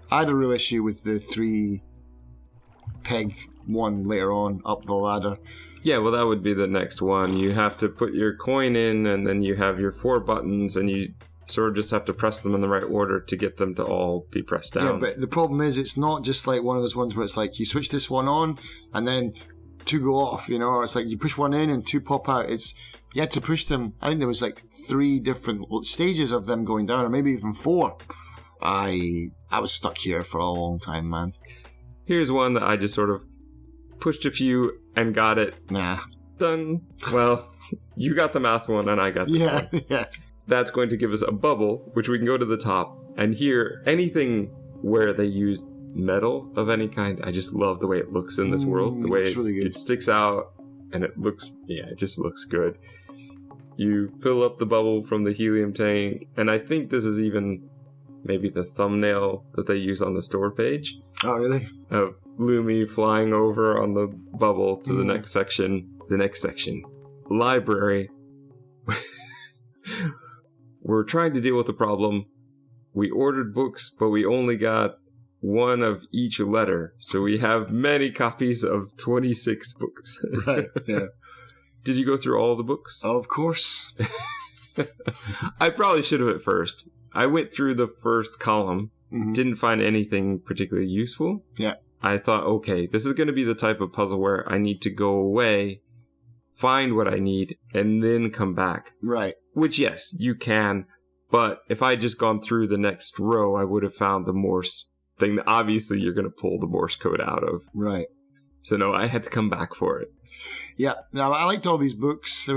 I had a real issue with the 3 pegged one later on up the ladder. Yeah, well, that would be the next one. You have to put your coin in, and then you have your 4 buttons, and you sort of just have to press them in the right order to get them to all be pressed down. Yeah, but the problem is it's not just like one of those ones where it's like you switch this one on, and then 2 go off, or it's like you push one in and 2 pop out. You had to push them. I think there was like 3 different stages of them going down, or maybe even 4. I was stuck here for a long time, man. Here's one that I just sort of pushed a few and got it. Nah. Done. Well, you got the math one and I got this one. Yeah. That's going to give us a bubble, which we can go to the top. And here, anything where they use metal of any kind, I just love the way it looks in this world. The way it sticks out and it just looks good. You fill up the bubble from the helium tank, and I think this is even maybe the thumbnail that they use on the store page. Oh, really? Of Lumi flying over on the bubble to the next section. The next section. Library. We're trying to deal with the problem. We ordered books, but we only got 1 of each letter. So we have many copies of 26 books. Right, yeah. Did you go through all the books? Of course. I probably should have at first. I went through the first column, didn't find anything particularly useful. Yeah. I thought, okay, this is going to be the type of puzzle where I need to go away, find what I need, and then come back. Right. Which, yes, you can. But if I had just gone through the next row, I would have found the Morse thing that obviously you're going to pull the Morse code out of. Right. So no, I had to come back for it. Yeah. Now, I liked all these books. They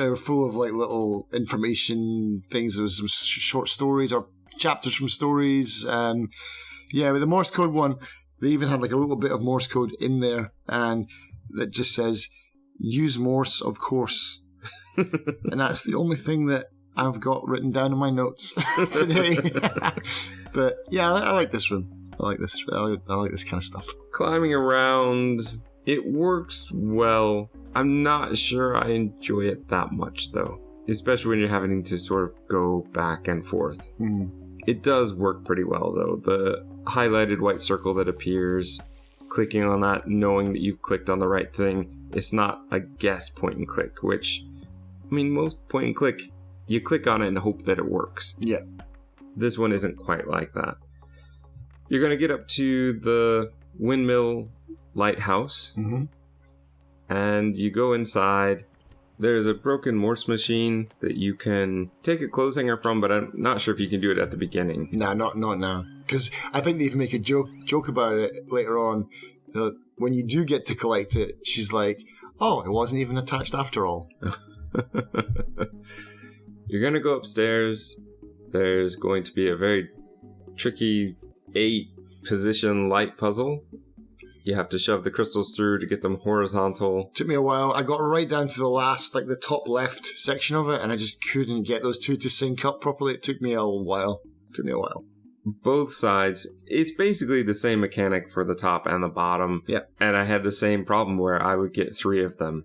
were full of like little information things. There was some short stories or chapters from stories. Yeah, with the Morse code one, they even had like a little bit of Morse code in there, and that just says, use Morse, of course. And that's the only thing that I've got written down in my notes today. But yeah, I like this room. I like this kind of stuff. Climbing around, it works well. I'm not sure I enjoy it that much, though. Especially when you're having to sort of go back and forth. It does work pretty well, though. The highlighted white circle that appears, clicking on that, knowing that you've clicked on the right thing, it's not a guess point and click, which, I mean, most point and click, you click on it and hope that it works. Yeah. This one isn't quite like that. You're going to get up to the windmill lighthouse, and you go inside. There's a broken Morse machine that you can take a clothes hanger from, but I'm not sure if you can do it at the beginning. Nah, not now. Because I think they even make a joke about it later on. When you do get to collect it, she's like, oh, it wasn't even attached after all. You're going to go upstairs. There's going to be a very tricky 8-position light puzzle. You have to shove the crystals through to get them horizontal. Took me a while. I got right down to the last, like the top left section of it, and I just couldn't get those two to sync up properly. It took me a while. Both sides, it's basically the same mechanic for the top and the bottom. Yeah. And I had the same problem where I would get 3 of them.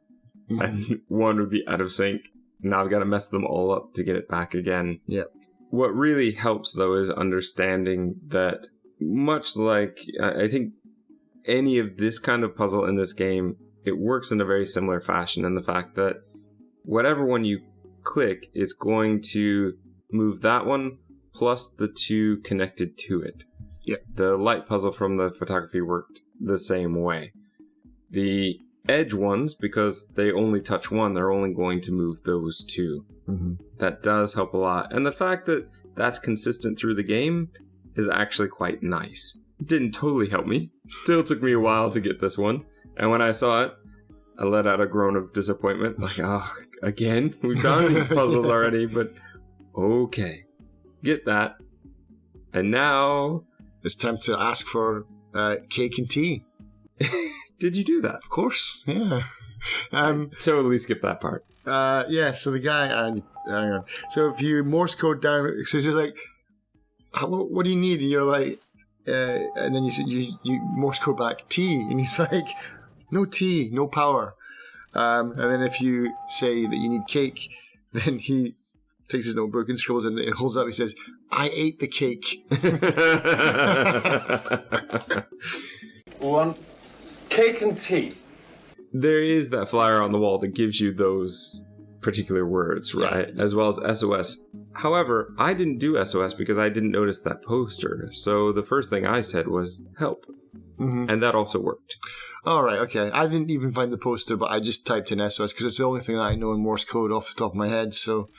And one would be out of sync. Now I've got to mess them all up to get it back again. Yeah. What really helps, though, is understanding that much like, I think, any of this kind of puzzle in this game, it works in a very similar fashion in the fact that whatever one you click, it's going to move that one plus the 2 connected to it. Yeah. The light puzzle from the photography worked the same way. The edge ones, because they only touch one, they're only going to move those 2. That does help a lot. And the fact that that's consistent through the game is actually quite nice. It didn't totally help me. Still took me a while to get this one. And when I saw it, I let out a groan of disappointment. Like, oh, again? We've done these puzzles already, but okay. Get that. And now... it's time to ask for cake and tea. Did you do that? Of course, yeah. Totally skip that part. Yeah, so the guy... hang on. So if you Morse code down... So he's like, what do you need? And you're like... and then you Morse code back tea, and he's like, no tea, no power. And then if you say that you need cake, then he takes his notebook and scribbles and it holds up. He says, I ate the cake. One cake and tea. There is that flyer on the wall that gives you those particular words, right? Yeah. As well as SOS. However, I didn't do SOS because I didn't notice that poster. So the first thing I said was help. And that also worked. All right, okay. I didn't even find the poster, but I just typed in SOS because it's the only thing that I know in Morse code off the top of my head. So,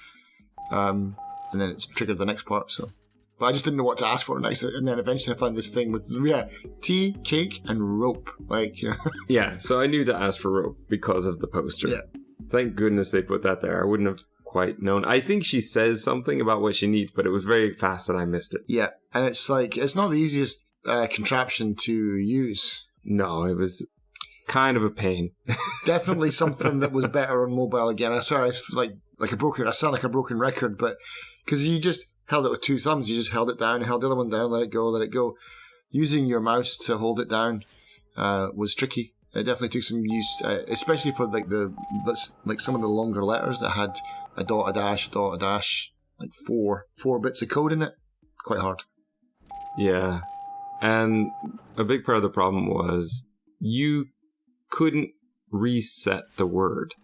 and then it's triggered the next part. So, but I just didn't know what to ask for next. And then eventually I found this thing with tea, cake, and rope. Like, yeah. So I knew to ask for rope because of the poster. Yeah. Thank goodness they put that there. I wouldn't have quite known. I think she says something about what she needs, but it was very fast and I missed it. Yeah, and it's like it's not the easiest contraption to use. No, it was kind of a pain. Definitely something that was better on mobile again. I sound like a broken record, but because you just held it with 2 thumbs, you just held it down, held the other one down, let it go. Using your mouse to hold it down was tricky. It definitely took some use, especially for like some of the longer letters that had a dot, a dash, like four bits of code in it. Quite hard. Yeah. And a big part of the problem was you couldn't reset the word.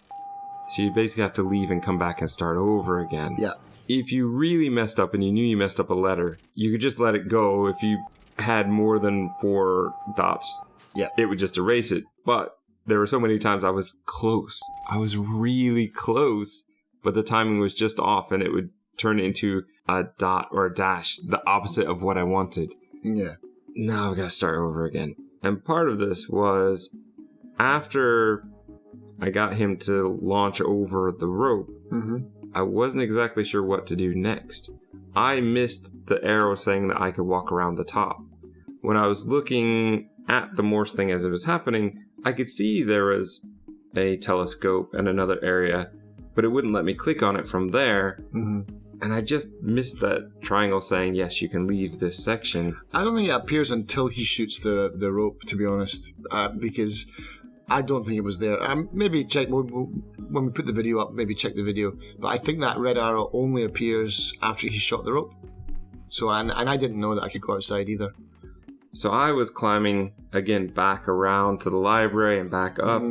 So you basically have to leave and come back and start over again. Yeah. if you really messed up and you knew you messed up a letter, you could just let it go. If you had more than 4 dots, it would just erase it. But there were so many times I was close. I was really close, but the timing was just off, and it would turn into a dot or a dash, the opposite of what I wanted. Yeah. Now I've got to start over again. And part of this was after I got him to launch over the rope, I wasn't exactly sure what to do next. I missed the arrow saying that I could walk around the top. When I was looking at the Morse thing as it was happening, I could see there was a telescope and another area, but it wouldn't let me click on it from there. And I just missed that triangle saying, yes, you can leave this section. I don't think it appears until he shoots the rope, to be honest, because I don't think it was there. Maybe check, when we put the video up, maybe check the video. But I think that red arrow only appears after he shot the rope. So, and I didn't know that I could go outside either. So I was climbing, again, back around to the library and back up.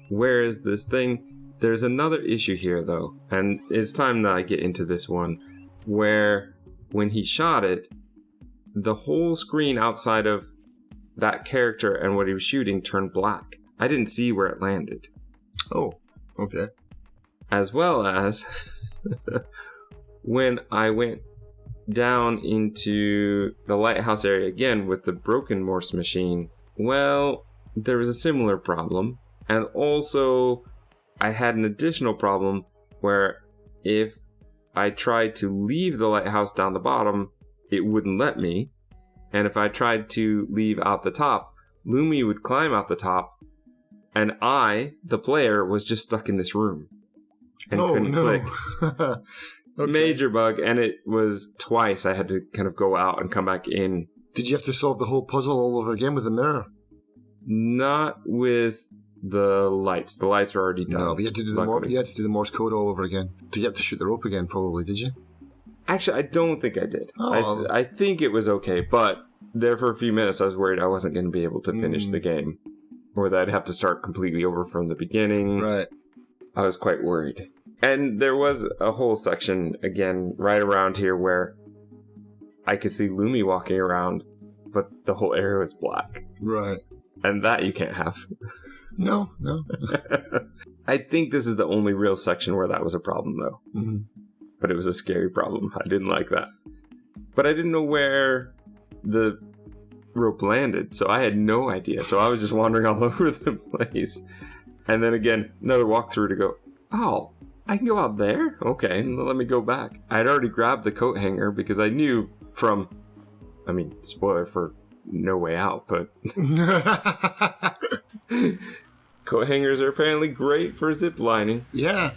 Where is this thing? There's another issue here, though, and it's time that I get into this one, where when he shot it, the whole screen outside of that character and what he was shooting turned black. I didn't see where it landed. Oh, okay. As well as when I went down into the lighthouse area again with the broken Morse machine, well, there was a similar problem, and also I had an additional problem where if I tried to leave the lighthouse down the bottom, it wouldn't let me. And if I tried to leave out the top, Lumi would climb out the top, and I, the player, was just stuck in this room and couldn't click. Okay. Major bug, and it was twice I had to kind of go out and come back in. Did you have to solve the whole puzzle all over again with the mirror? Not with the lights. The lights are already done. No, but you had to do the Morse code all over again to get to shoot the rope again, probably, did you? Actually, I don't think I did. I think it was okay, but there for a few minutes I was worried I wasn't going to be able to finish the game, or that I'd have to start completely over from the beginning. Right. I was quite worried. And there was a whole section, again, right around here where I could see Lumi walking around, but the whole area was black. Right. And that you can't have. No. I think this is the only real section where that was a problem, though. But it was a scary problem. I didn't like that. But I didn't know where the rope landed, so I had no idea. So I was just wandering all over the place. And then again, another walkthrough to go, oh, I can go out there? Okay, let me go back. I had already grabbed the coat hanger because I knew from, spoiler for No Way Out, but coat hangers are apparently great for zip lining. Yeah.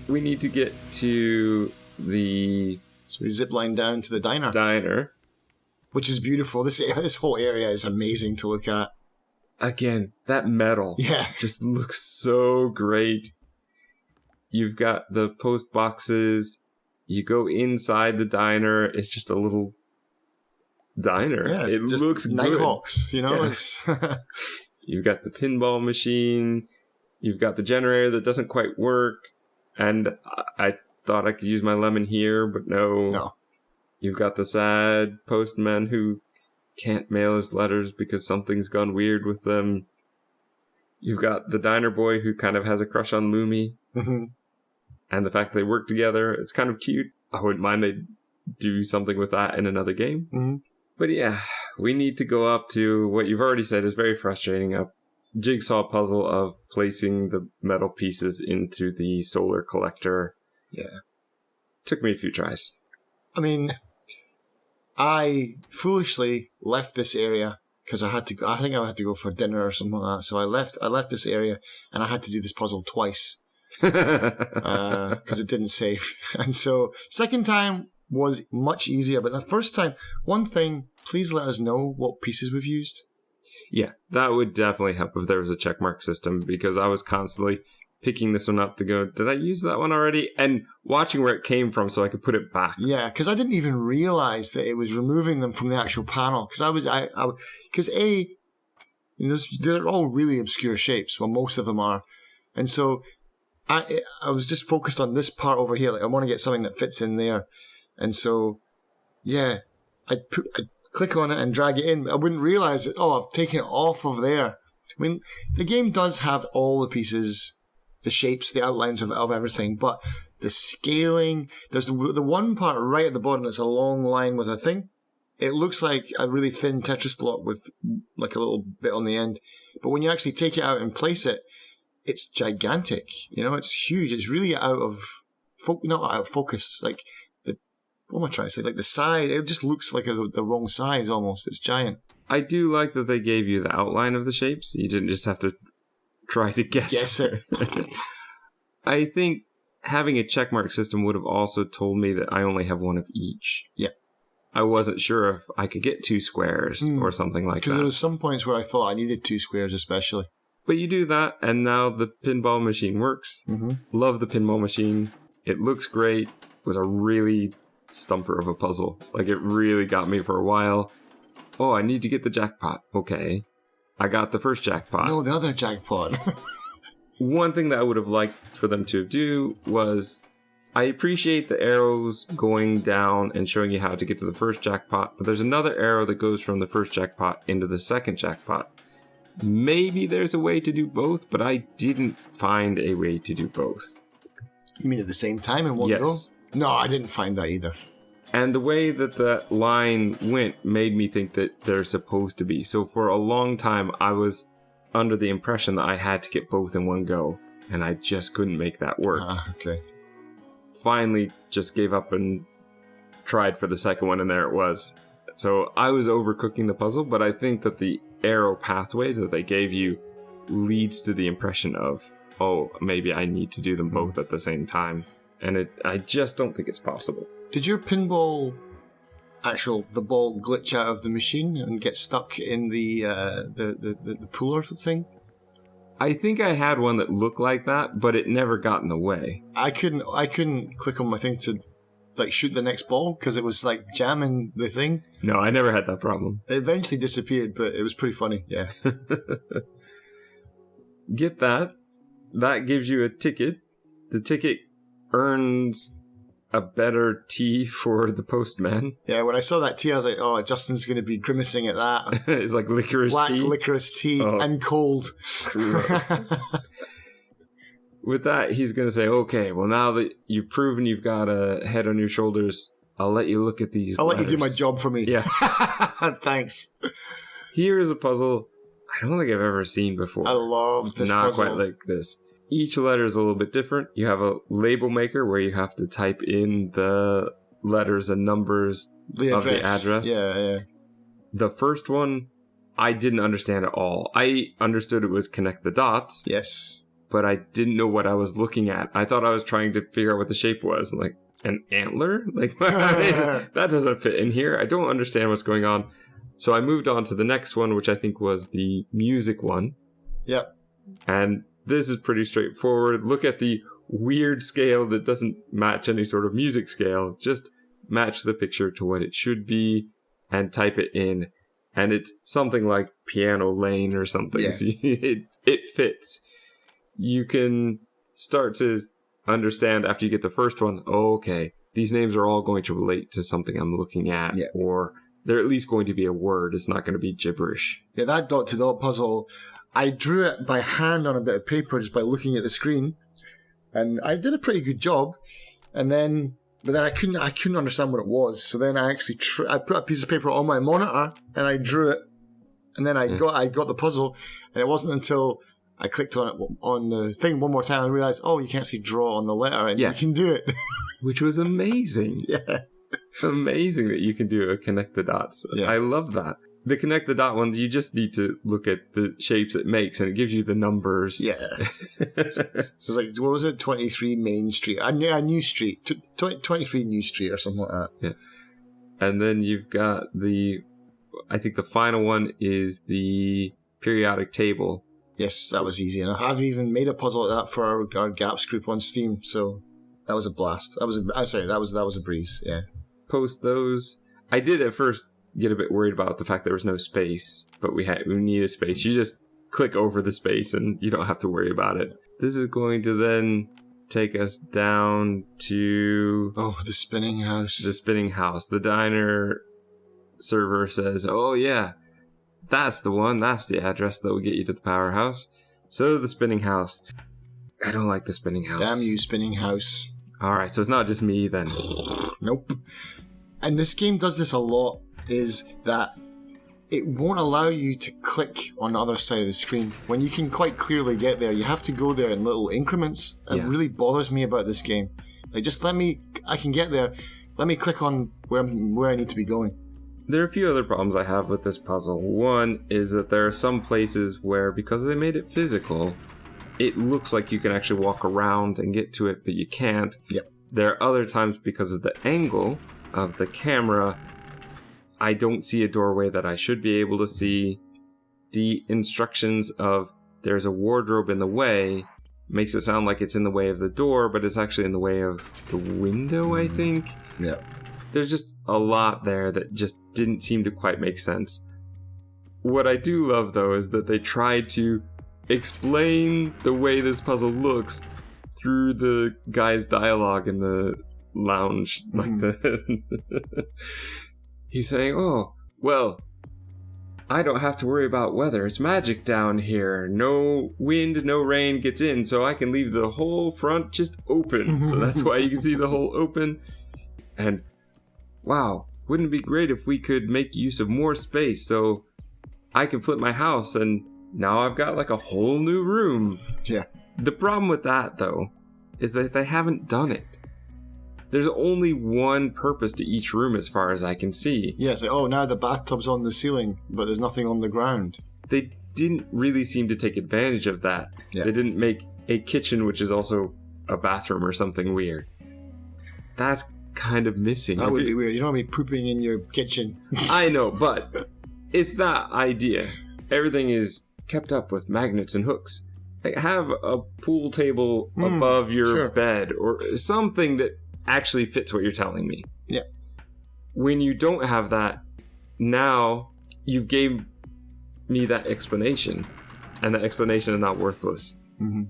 We need to get to the... So we zip line down to the diner. Which is beautiful. This whole area is amazing to look at. Again, that metal just looks so great. You've got the post boxes. You go inside the diner. It's just a little diner. Yeah, it just looks good. Nighthawks, you know? Yeah. You've got the pinball machine. You've got the generator that doesn't quite work. And I thought I could use my lemon here, but no. You've got the sad postman who can't mail his letters because something's gone weird with them. You've got the diner boy who kind of has a crush on Lumi. And the fact they work together, it's kind of cute. I wouldn't mind they do something with that in another game. But yeah, we need to go up to what you've already said is very frustrating, a jigsaw puzzle of placing the metal pieces into the solar collector. Yeah. Took me a few tries. I foolishly left this area because I think I had to go for dinner or something like that. So I left this area and I had to do this puzzle twice because it didn't save. And so second time was much easier, but the first time, one thing, please let us know what pieces we've used. Yeah, that would definitely help if there was a checkmark system, because I was constantly picking this one up to go, did I use that one already? And watching where it came from so I could put it back. Yeah, because I didn't even realize that it was removing them from the actual panel. Because they're all really obscure shapes. Well, most of them are. And so I was just focused on this part over here. Like, I want to get something that fits in there. And so, yeah, I'd click on it and drag it in. I wouldn't realize that, I've taken it off of there. I mean, the game does have all the pieces, the shapes, the outlines of everything, but the scaling, there's the one part right at the bottom that's a long line with a thing. It looks like a really thin Tetris block with like a little bit on the end. But when you actually take it out and place it, it's gigantic. It's huge. It's really not out of focus. Like, what am I trying to say? Like the size, it just looks like the wrong size almost. It's giant. I do like that they gave you the outline of the shapes. You didn't just have to try to guess it. I think having a checkmark system would have also told me that I only have one of each. Yeah. I wasn't sure if I could get 2 squares or something like that. Because there was some points where I thought I needed 2 squares especially. But you do that, and now the pinball machine works. Mm-hmm. Love the pinball machine. It looks great. It was a really stumper of a puzzle. Like, it really got me for a while. Oh, I need to get the jackpot. Okay. I got the first jackpot. No, the other jackpot. One thing that I would have liked for them to do was, I appreciate the arrows going down and showing you how to get to the first jackpot, but there's another arrow that goes from the first jackpot into the second jackpot. Maybe there's a way to do both, but I didn't find a way to do both. You mean at the same time in one yes. go? No, I didn't find that either. And the way that line went made me think that they're supposed to be. So for a long time, I was under the impression that I had to get both in one go, and I just couldn't make that work. Okay. Finally, just gave up and tried for the second one, and there it was. So I was overcooking the puzzle, but I think that the arrow pathway that they gave you leads to the impression of, maybe I need to do them both at the same time. And I just don't think it's possible. Did your pinball, the ball glitch out of the machine and get stuck in the puller thing? I think I had one that looked like that, but it never got in the way. I couldn't click on my thing to like shoot the next ball because it was like jamming the thing. No, I never had that problem. It eventually disappeared, but it was pretty funny. Yeah. Get that. That gives you a ticket. The ticket earns a better tea for the postman. Yeah, when I saw that tea, I was like, Justin's going to be grimacing at that. It's like licorice Black tea. licorice tea and cold. With that, he's going to say, okay, well, now that you've proven you've got a head on your shoulders, I'll let you look at these I'll letters. let you do my job for me. Yeah. Thanks. Here is a puzzle I don't think I've ever seen before. I love this puzzle. Not quite like this. Each letter is a little bit different. You have a label maker where you have to type in the letters and numbers of the address. Yeah. The first one, I didn't understand at all. I understood it was connect the dots. Yes. But I didn't know what I was looking at. I thought I was trying to figure out what the shape was. Like, an antler? Like, that doesn't fit in here. I don't understand what's going on. So I moved on to the next one, which I think was the music one. Yep. And this is pretty straightforward. Look at the weird scale that doesn't match any sort of music scale. Just match the picture to what it should be and type it in. And it's something like piano lane or something. Yeah. So it fits. You can start to understand after you get the first one, okay, these names are all going to relate to something I'm looking at. Yeah. Or they're at least going to be a word. It's not going to be gibberish. Yeah, that dot-to-dot puzzle, I drew it by hand on a bit of paper just by looking at the screen. And I did a pretty good job. But then I couldn't understand what it was. So then I actually I put a piece of paper on my monitor and I drew it. And then I got the puzzle. And it wasn't until I clicked on it on the thing one more time and realized, you can actually draw on the letter and you can do it. Which was amazing. Yeah. Amazing that you can do a connect the dots. Yeah. I love that. The connect the dot ones, you just need to look at the shapes it makes and it gives you the numbers. Yeah. It's like, what was it? 23 Main Street. A new street. 23 New Street or something like that. Yeah. And then you've got I think the final one is the periodic table. Yes, that was easy enough. I've even made a puzzle like that for our Gaps group on Steam, so that was a blast. That was a breeze, yeah. Post those. I did at first get a bit worried about the fact there was no space, but we need a space. You just click over the space and you don't have to worry about it. This is going to then take us down to... Oh, the spinning house. The spinning house. The diner server says, oh yeah, that's the one. That's the address that will get you to the powerhouse. So the spinning house. I don't like the spinning house. Damn you, spinning house. Alright, so it's not just me then. Nope. And this game does this a lot, is that it won't allow you to click on the other side of the screen. When you can quite clearly get there, you have to go there in little increments. It really bothers me about this game. Like, just I can get there, let me click on where I need to be going. There are a few other problems I have with this puzzle. One is that there are some places where, because they made it physical, it looks like you can actually walk around and get to it, but you can't. Yep. There are other times, because of the angle of the camera, I don't see a doorway that I should be able to see. The instructions of there's a wardrobe in the way makes it sound like it's in the way of the door, but it's actually in the way of the window, I think. Yeah. There's just a lot there that just didn't seem to quite make sense. What I do love, though, is that they tried to explain the way this puzzle looks through the guy's dialogue in the lounge. He's saying, oh, well, I don't have to worry about weather. It's magic down here. No wind, no rain gets in, so I can leave the whole front just open. So that's why you can see the whole open. And, wow, wouldn't it be great if we could make use of more space so I can flip my house and now I've got like a whole new room. Yeah. The problem with that, though, is that they haven't done it. There's only one purpose to each room as far as I can see. Yeah, it's like, now the bathtub's on the ceiling, but there's nothing on the ground. They didn't really seem to take advantage of that. Yeah. They didn't make a kitchen which is also a bathroom or something weird. That's kind of missing. That would be weird. You don't want to be pooping in your kitchen. I know, but it's that idea. Everything is kept up with magnets and hooks. Like, have a pool table above your bed or something that actually fits what you're telling me. Yeah. When you don't have that, now you've gave me that explanation, and that explanation is not worthless. Mm-hmm.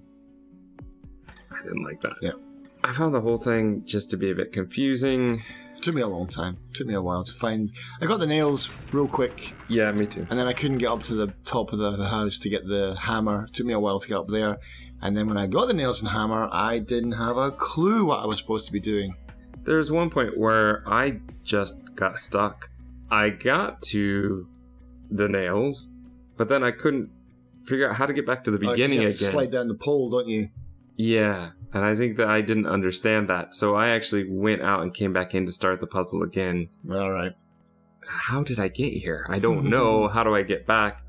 I didn't like that. Yeah. I found the whole thing just to be a bit confusing. It took me a long time. It took me a while to find. I got the nails real quick. Yeah, me too. And then I couldn't get up to the top of the house to get the hammer. It took me a while to get up there. And then when I got the nails and hammer, I didn't have a clue what I was supposed to be doing. There's one point where I just got stuck. I got to the nails, but then I couldn't figure out how to get back to the beginning you again. Slide down the pole, don't you? Yeah, and I think that I didn't understand that, so I actually went out and came back in to start the puzzle again. All right. How did I get here? I don't know. How do I get back?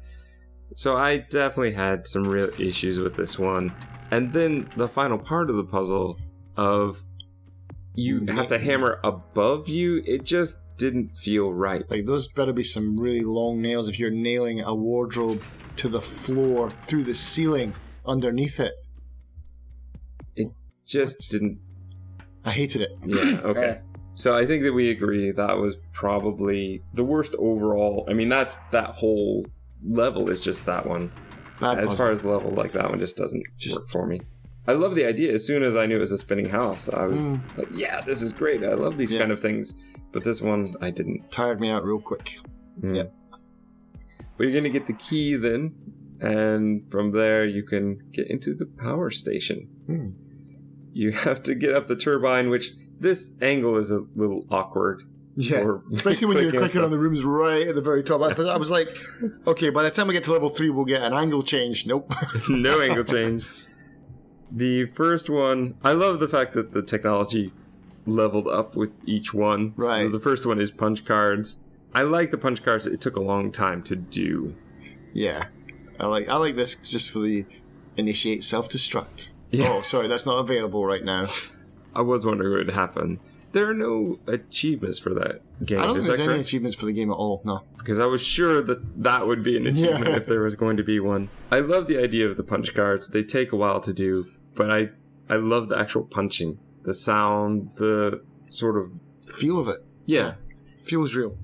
So I definitely had some real issues with this one. And then the final part of the puzzle of you have to hammer above you, it just didn't feel right. Like, those better be some really long nails if you're nailing a wardrobe to the floor through the ceiling underneath it. It just didn't... I hated it. Yeah, okay. So I think that we agree that was probably the worst overall. I mean, that whole level is just that one. As far as the level, like, that one just doesn't work for me. I love the idea. As soon as I knew it was a spinning house, I was like, yeah, this is great. I love these kind of things. But this one, I didn't. Tired me out real quick. Yeah. But you're going to get the key then, and from there you can get into the power station. You have to get up the turbine, which this angle is a little awkward. Yeah, especially when you're clicking on the rooms right at the very top. I was like, okay, by the time we get to level 3, we'll get an angle change. Nope. No angle change. The first one, I love the fact that the technology leveled up with each one. Right. So the first one is punch cards. I like the punch cards. It took a long time to do. Yeah. I like this just for the initiate self-destruct. Yeah. Oh, sorry, that's not available right now. I was wondering what would happen. There are no achievements for that game. I don't think there's any achievements for the game at all, no. Because I was sure that would be an achievement if there was going to be one. I love the idea of the punch cards. They take a while to do, but I love the actual punching. The sound, the sort of... feel of it. Yeah. Feels real.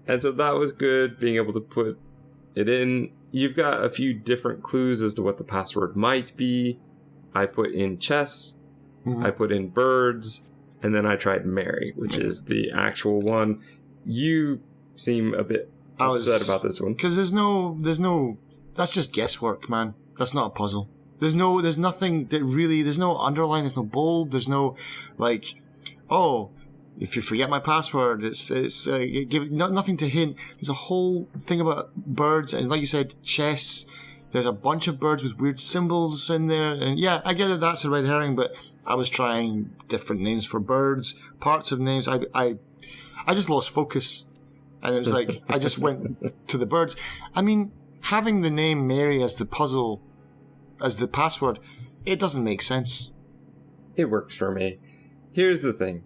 And so that was good, being able to put it in. You've got a few different clues as to what the password might be. I put in chess, I put in birds, and then I tried Mary, which is the actual one. You seem a bit upset about this one. Because there's no, that's just guesswork, man. That's not a puzzle. There's nothing that really, there's no underline, there's no bold, there's no, like, oh, if you forget my password, it's nothing to hint. There's a whole thing about birds, and like you said, chess. There's a bunch of birds with weird symbols in there, and yeah, I get that that's a red herring, but I was trying different names for birds, parts of names. I just lost focus, and it was like, I just went to the birds. I mean, having the name Mary as the puzzle, as the password, it doesn't make sense. It works for me. Here's the thing.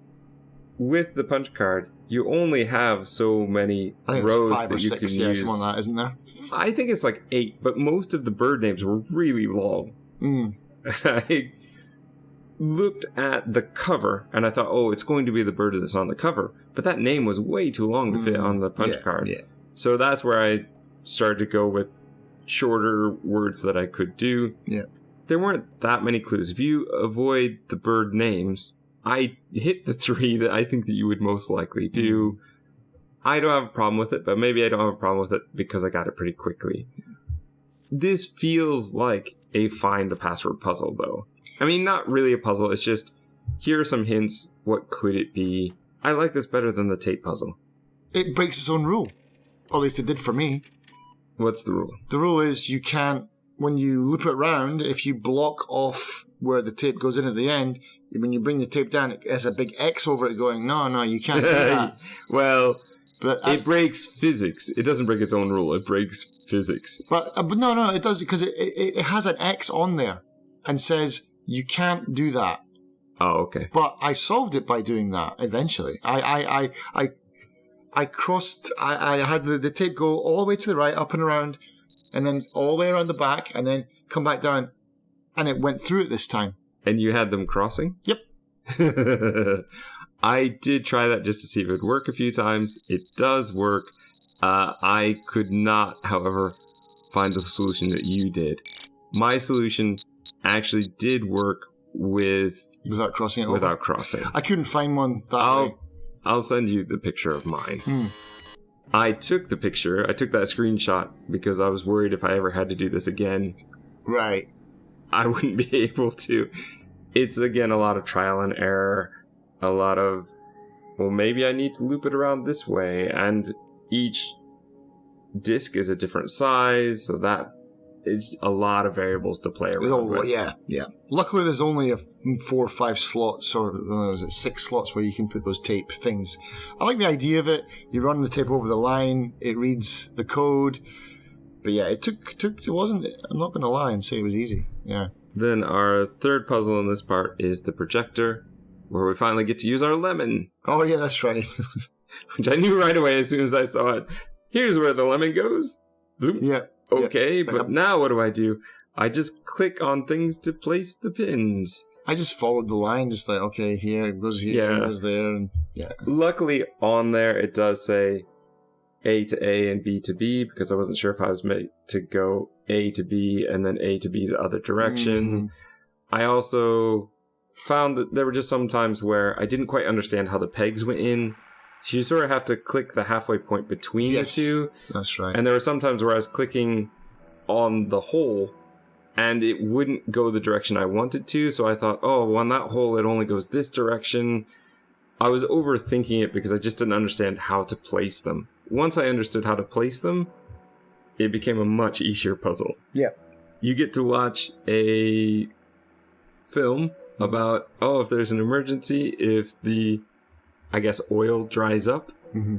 With the punch card, you only have so many rows that you can use. Something like that, isn't there? I think it's like 8, but most of the bird names were really long. I looked at the cover, and I thought, oh, it's going to be the bird that's on the cover. But that name was way too long to fit on the punch card. Yeah. So that's where I started to go with shorter words that I could do. Yeah. There weren't that many clues. If you avoid the bird names, I hit the 3 that I think that you would most likely do. I don't have a problem with it, but maybe I don't have a problem with it because I got it pretty quickly. This feels like a find the password puzzle, though. I mean, not really a puzzle. It's just, here are some hints. What could it be? I like this better than the tape puzzle. It breaks its own rule. Or at least it did for me. What's the rule? The rule is you can't, when you loop it around, if you block off where the tape goes in at the end, when you bring the tape down, it has a big X over it going, no, you can't do that. Well, but it breaks physics. It doesn't break its own rule. It breaks physics. But no, it does, because it has an X on there and says, you can't do that. Oh, okay. But I solved it by doing that eventually. I crossed, I had the tape go all the way to the right, up and around, and then all the way around the back, and then come back down, and it went through it this time. And you had them crossing? Yep. I did try that just to see if it would work a few times. It does work. I could not, however, find the solution that you did. My solution actually did work without crossing it over? Without crossing. I couldn't find one that way. I'll send you the picture of mine. I took the picture. I took that screenshot because I was worried if I ever had to do this again. Right. I wouldn't be able to. It's, again, a lot of trial and error. A lot of, well, maybe I need to loop it around this way. And each disc is a different size, so that it's a lot of variables to play around with. Yeah. Luckily, there's only 4 or 5 slots, or was it 6 slots where you can put those tape things. I like the idea of it. You run the tape over the line, it reads the code. But yeah, it wasn't, I'm not going to lie and say it was easy. Yeah. Then our third puzzle in this part is the projector, where we finally get to use our lemon. Oh, yeah, that's right. Which I knew right away as soon as I saw it. Here's where the lemon goes. Boop. Yeah. Okay, but now what do? I just click on things to place the pins. I just followed the line, just like, okay, here, it goes here, it goes there, and yeah. Luckily, on there, it does say A to A and B to B, because I wasn't sure if I was meant to go A to B and then A to B the other direction. I also found that there were just some times where I didn't quite understand how the pegs went in. So you sort of have to click the halfway point between the two. That's right. And there were some times where I was clicking on the hole and it wouldn't go the direction I wanted to. So I thought, oh, on that hole, it only goes this direction. I was overthinking it because I just didn't understand how to place them. Once I understood how to place them, it became a much easier puzzle. Yeah. You get to watch a film about, if there's an emergency, if the, I guess, oil dries up,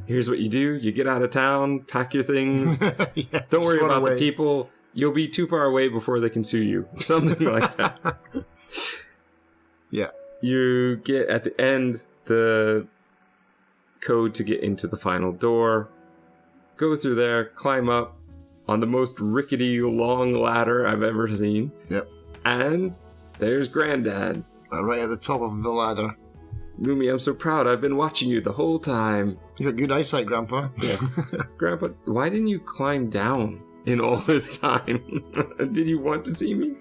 here's what you do. You get out of town, pack your things. Don't worry about the people. You'll be too far away before they can sue you. Something like that. Yeah. You get, at the end, the code to get into the final door. Go through there, climb up on the most rickety, long ladder I've ever seen. Yep. And there's Granddad. Right at the top of the ladder. Lumi, I'm so proud. I've been watching you the whole time. You got good eyesight, Grandpa. Yeah. Grandpa, why didn't you climb down? in all this time? Did you want to see me?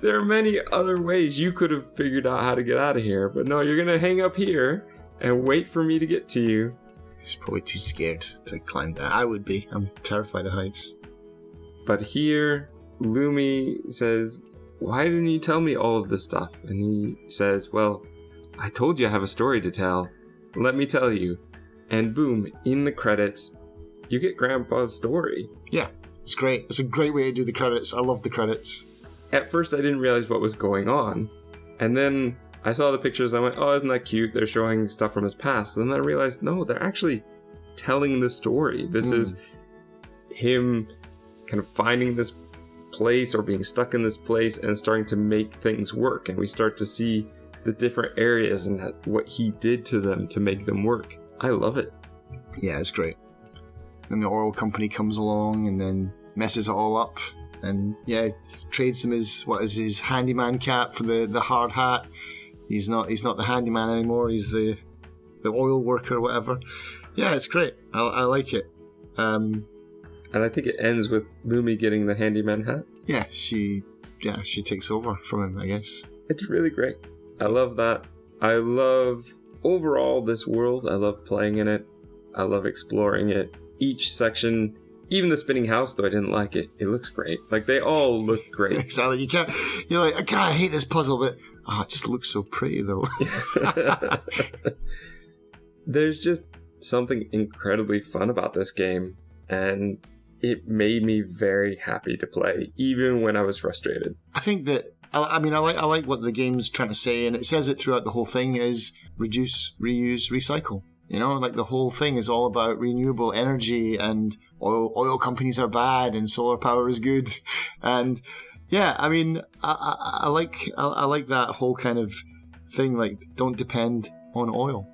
There are many other ways you could have figured out how to get out of here, but no, you're gonna hang up here and wait for me to get to you. He's probably too scared to climb that. I would be. I'm terrified of heights. But here, Lumi says, why didn't you tell me all of this stuff? And he says, well, I told you I have a story to tell. Let me tell you. And boom, in the credits, you get Grandpa's story. Yeah, it's great. It's a great way to do the credits. I love the credits. At first, I didn't realize what was going on. And then I saw the pictures and I went, oh, isn't that cute? They're showing stuff from his past. And then I realized, no, they're actually telling the story. This is him kind of finding this place or being stuck in this place and starting to make things work. And we start to see the different areas and what he did to them to make them work. I love it. Yeah, it's great. Then the oil company comes along and then messes it all up. And yeah, trades him his handyman cap for the hard hat. He's not the handyman anymore. He's the oil worker or whatever. Yeah, it's great. I like it. And I think it ends with Lumi getting the handyman hat. Yeah, she takes over from him, I guess. It's really great. I love that. I love overall this world. I love playing in it. I love exploring it. Each section. Even the spinning house, though I didn't like it, it looks great. Like, they all look great. Exactly. You're like, I hate this puzzle, but it just looks so pretty, though. There's just something incredibly fun about this game, and it made me very happy to play, even when I was frustrated. I think that, I like what the game's trying to say, and it says it throughout the whole thing, is reduce, reuse, recycle. You know, like the whole thing is all about renewable energy, and oil companies are bad and solar power is good. And yeah, I mean, I like that whole kind of thing, like, don't depend on oil.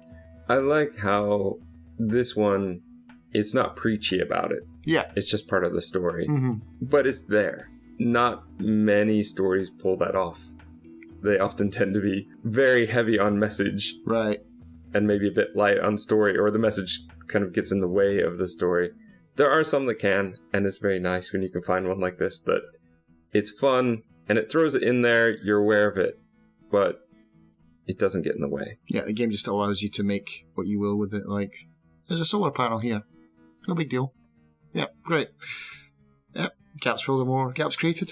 I like how this one, it's not preachy about it. Yeah. It's just part of the story. Mm-hmm. But it's there. Not many stories pull that off. They often tend to be very heavy on message. Right. And maybe a bit light on story, or the message kind of gets in the way of the story. There are some that can, and it's very nice when you can find one like this that it's fun, and it throws it in there, you're aware of it, but it doesn't get in the way. Yeah, the game just allows you to make what you will with it. Like, there's a solar panel here. No big deal. Yeah, great. Yeah, gaps filled or more gaps created.